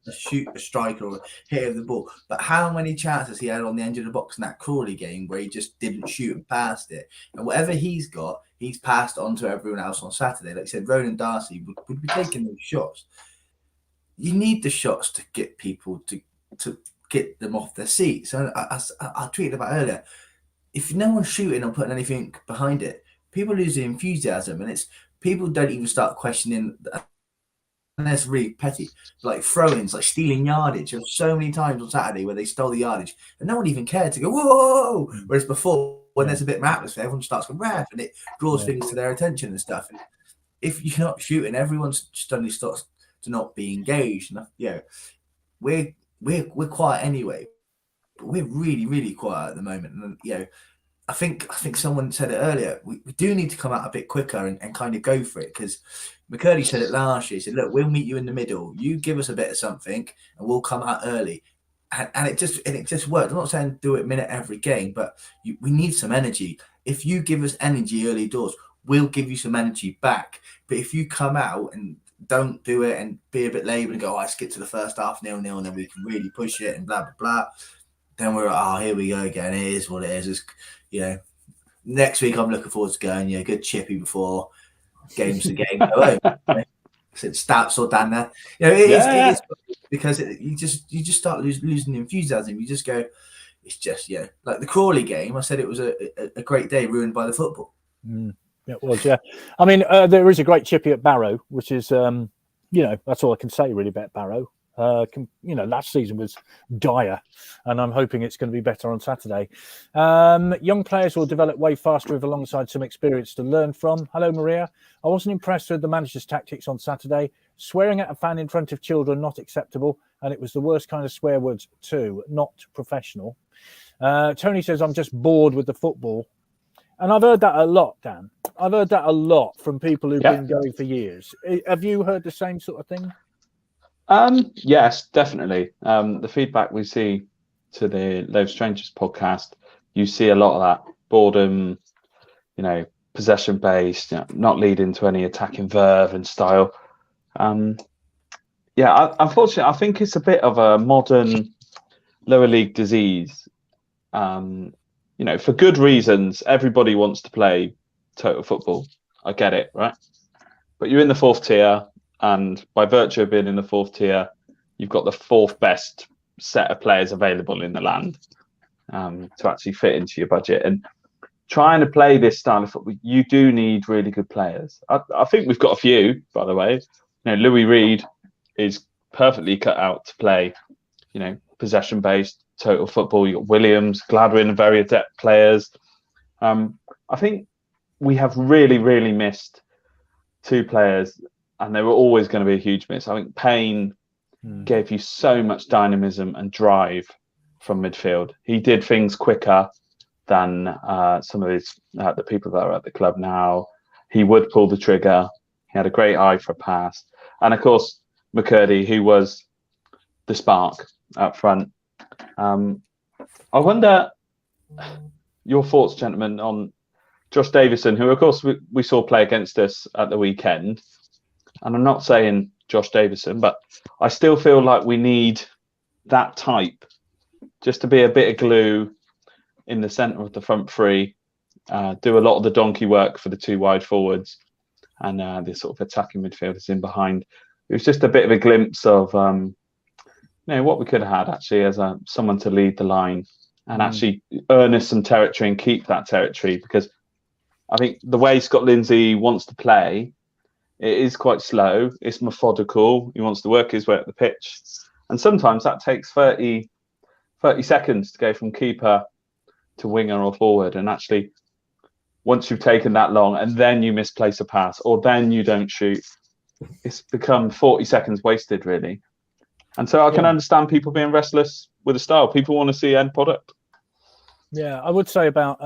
a striker or a hitter of the ball, but how many chances he had on the edge of the box in that Crawley game where he just didn't shoot and passed it, and whatever he's got, he's passed on to everyone else on Saturday. Like I said, Ronan Darcy would be taking those shots. You need the shots to get people to get them off their seats. So I tweeted about earlier, if no one's shooting or putting anything behind it, people lose the enthusiasm, and it's people don't even start questioning. And that's really petty, like throw-ins, like stealing yardage. There were so many times on Saturday where they stole the yardage and no one even cared to go whoa. Whereas before, when there's a bit of atmosphere, everyone starts going rap and it draws things to their attention and stuff. And if you're not shooting, everyone suddenly starts to not be engaged. And we're quiet anyway, but we're really, really quiet at the moment. And I think someone said it earlier. We do need to come out a bit quicker and kind of go for it, because McCurdy said it last year. He said, "Look, we'll meet you in the middle. You give us a bit of something, and we'll come out early." And it just worked. I'm not saying do it minute every game, but we need some energy. If you give us energy early doors, we'll give you some energy back. But if you come out and don't do it and be a bit laboured and go, let's get to the first half 0-0, and then we can really push it and blah blah blah, then we're here we go again. It is what it is. It's, next week I'm looking forward to going. Good chippy before games to game. Said stats or Dan there. It is because you just start losing the enthusiasm. You just go, it's just like the Crawley game. I said it was a great day ruined by the football. It was, yeah. I mean, there is a great chippy at Barrow, which is, that's all I can say really about Barrow. Last season was dire, and I'm hoping it's going to be better on Saturday. Young players will develop way faster with alongside some experience to learn from. Hello, Maria. I wasn't impressed with the manager's tactics on Saturday. Swearing at a fan in front of children, not acceptable. And it was the worst kind of swear words too, not professional. Tony says, I'm just bored with the football. And I've heard that a lot, Dan. I've heard that a lot from people who've been going for years. Have you heard the same sort of thing? Yes, definitely. The feedback we see to the Low Strangers podcast, you see a lot of that boredom, possession based, not leading to any attacking verve and style. Unfortunately, I think it's a bit of a modern lower league disease. For good reasons, everybody wants to play total football. I get it, right? But you're in the fourth tier, and by virtue of being in the fourth tier, you've got the fourth best set of players available in the land to actually fit into your budget. And trying to play this style of football, you do need really good players. I think we've got a few, by the way. Louis Reed is perfectly cut out to play, possession-based total football. You got Williams, Gladwin, very adept players. I think we have really, really missed two players and they were always going to be a huge miss. I think Payne gave you so much dynamism and drive from midfield. He did things quicker than some of the people that are at the club now. He would pull the trigger. He had a great eye for a pass. And of course, McCurdy, who was the spark up front. I wonder your thoughts, gentlemen, on Josh Davison, who, of course, we saw play against us at the weekend. And I'm not saying Josh Davison, but I still feel like we need that type just to be a bit of glue in the centre of the front three, do a lot of the donkey work for the two wide forwards, and the sort of attacking midfielders in behind. It was just a bit of a glimpse of what we could have had actually as someone to lead the line and actually earn us some territory and keep that territory, because I think the way Scott Lindsay wants to play, it is quite slow. It's methodical. He wants to work his way up the pitch. And sometimes that takes 30 seconds to go from keeper to winger or forward. And actually, once you've taken that long and then you misplace a pass or then you don't shoot, it's become 40 seconds wasted, really. And so I can understand people being restless with the style. People want to see end product. Yeah, I would say about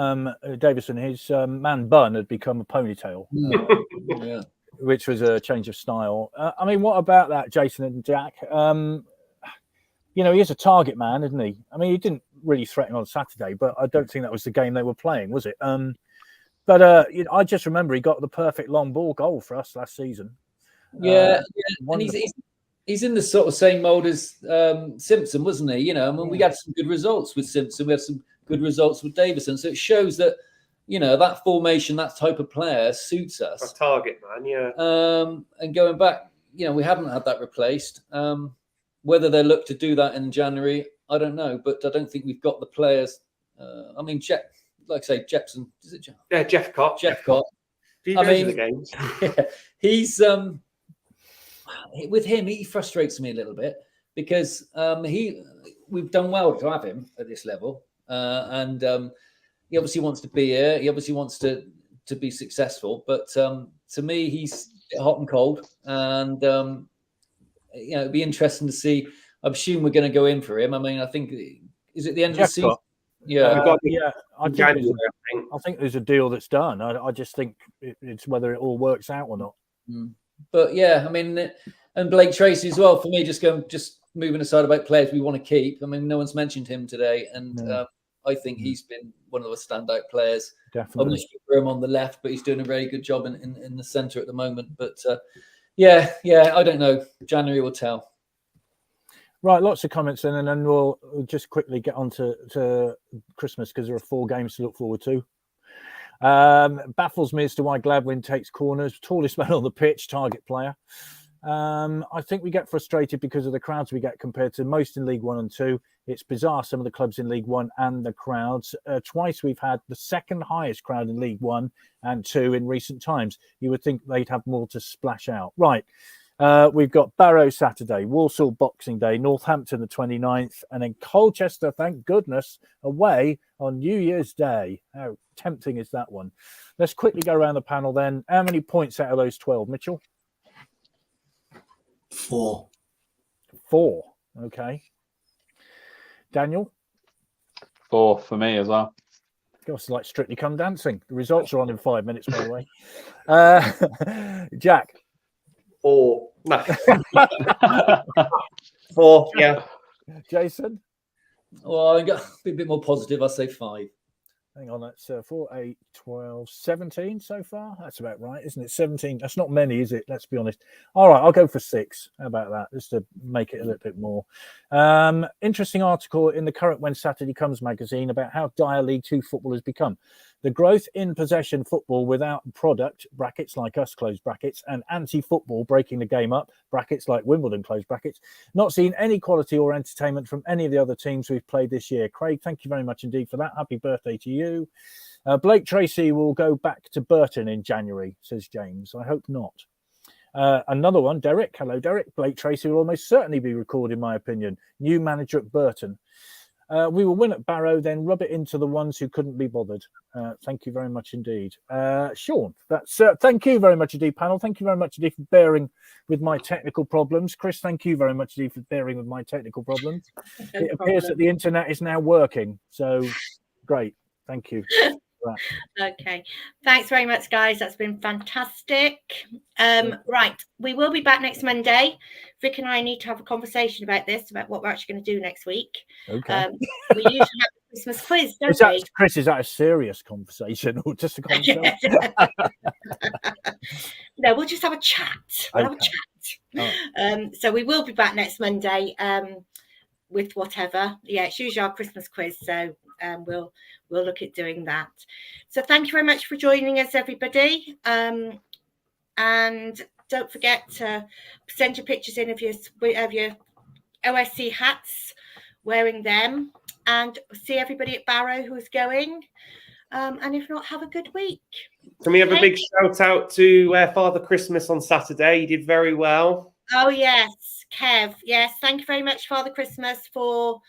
Davison, his man bun had become a ponytail, which was a change of style. I mean, what about that, Jason and Jack? He is a target man, isn't he? I mean, he didn't really threaten on Saturday, but I don't think that was the game they were playing, was it? But I just remember he got the perfect long ball goal for us last season. And he's in the sort of same mold as Simpson, wasn't he? We had some good results with Simpson. We had some good results with Davison. So it shows that, that formation, that type of player suits us. A target man, yeah. And going back, we haven't had that replaced. Whether they look to do that in January, I don't know. But I don't think we've got the players. Jepson. Is it Jeff? Yeah, Jeff Cott. Jeff Cott. The games. Yeah, he's with him. He frustrates me a little bit because we've done well to have him at this level, and he obviously wants to be here. He obviously wants to be successful. But to me, he's hot and cold, and it'd be interesting to see. I assume we're going to go in for him. I mean, I think is it the end of the season? Yeah, I think there's a deal that's done. I just think it's whether it all works out or not. But yeah, I mean, and Blake Tracy as well. For me, just moving aside about players we want to keep. I mean, no one's mentioned him today, and I think he's been one of the standout players. Definitely. I'm for him on the left, but he's doing a very good job in the centre at the moment. But I don't know. January will tell. Right, lots of comments in, and then we'll just quickly get on to Christmas because there are 4 games to look forward to. Baffles me as to why Gladwin takes corners. Tallest man on the pitch, target player. I think we get frustrated because of the crowds we get compared to most in League 1 and 2. It's bizarre, some of the clubs in League 1 and the crowds. Twice we've had the second highest crowd in League 1 and 2 in recent times. You would think they'd have more to splash out. Right. We've got Barrow Saturday, Walsall Boxing Day, Northampton the 29th, and then Colchester, thank goodness, away on New Year's Day. How tempting is that one? Let's quickly go around the panel then. How many points out of those 12, Mitchell? 4. 4. Okay. Daniel? 4 for me as well. It's like Strictly Come Dancing. The results are on in 5 minutes, by the way. Jack? 4. No. 4, yeah. Jason? Well, I'll be a bit more positive. I'll say 5. Hang on, that's 4, 8, 12, 17 so far. That's about right, isn't it? 17. That's not many, is it? Let's be honest. All right, I'll go for 6. How about that? Just to make it a little bit more. Interesting article in the Current When Saturday Comes magazine about how dire League 2 football has become. The growth in possession football without product, brackets like us, close brackets, and anti-football, breaking the game up, brackets like Wimbledon, close brackets, not seen any quality or entertainment from any of the other teams we've played this year. Craig, thank you very much indeed for that. Happy birthday to you. Blake Tracy will go back to Burton in January, says James. I hope not. Another one, Derek. Hello, Derek. Blake Tracy will almost certainly be recalled, in my opinion. New manager at Burton. We will win at Barrow, then rub it into the ones who couldn't be bothered. Thank you very much indeed. Sean, that's thank you very much indeed, panel. Thank you very much indeed for bearing with my technical problems. Chris, thank you very much indeed for bearing with my technical problems. No It appears that the internet is now working, so great. Thank you. Okay, thanks very much, guys. That's been fantastic. Right, we will be back next Monday. Vic and I need to have a conversation about this, about what we're actually going to do next week. Okay. We usually have a Christmas quiz, don't we? Chris, is that a serious conversation or just a conversation? No, we'll just have a chat. We'll have a chat. Oh. So we will be back next Monday with whatever. Yeah, it's usually our Christmas quiz, so we'll look at doing that. So thank you very much for joining us, everybody. And don't forget to send your pictures in of your OSC hats, wearing them, and see everybody at Barrow who's going. And if not, have a good week. Can we have a big shout out to Father Christmas on Saturday? He did very well. Oh, yes, Kev. Yes, thank you very much, Father Christmas, for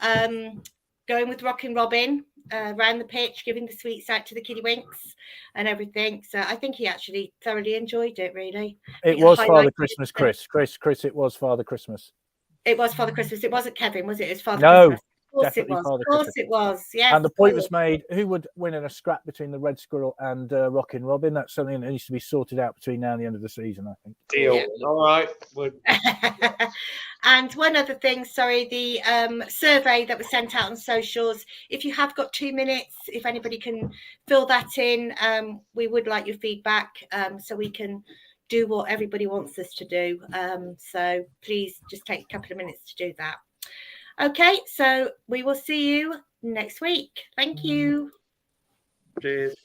going with Rockin' Robin around the pitch, giving the sweets out to the kiddywinks and everything. So I think he actually thoroughly enjoyed it, really. It was Father Christmas, Chris. Chris, it was Father Christmas. It was Father Christmas. It wasn't Kevin, was it? It was Father No. Christmas. Of course it was. Of course it was. Yes. And the point was made, who would win in a scrap between the Red Squirrel and Rockin' Robin? That's something that needs to be sorted out between now and the end of the season, I think. Deal. Yeah. All right. And one other thing, sorry, the survey that was sent out on socials, if you have got 2 minutes, if anybody can fill that in, we would like your feedback so we can do what everybody wants us to do. So please just take a couple of minutes to do that. Okay, so we will see you next week. Thank you. Cheers.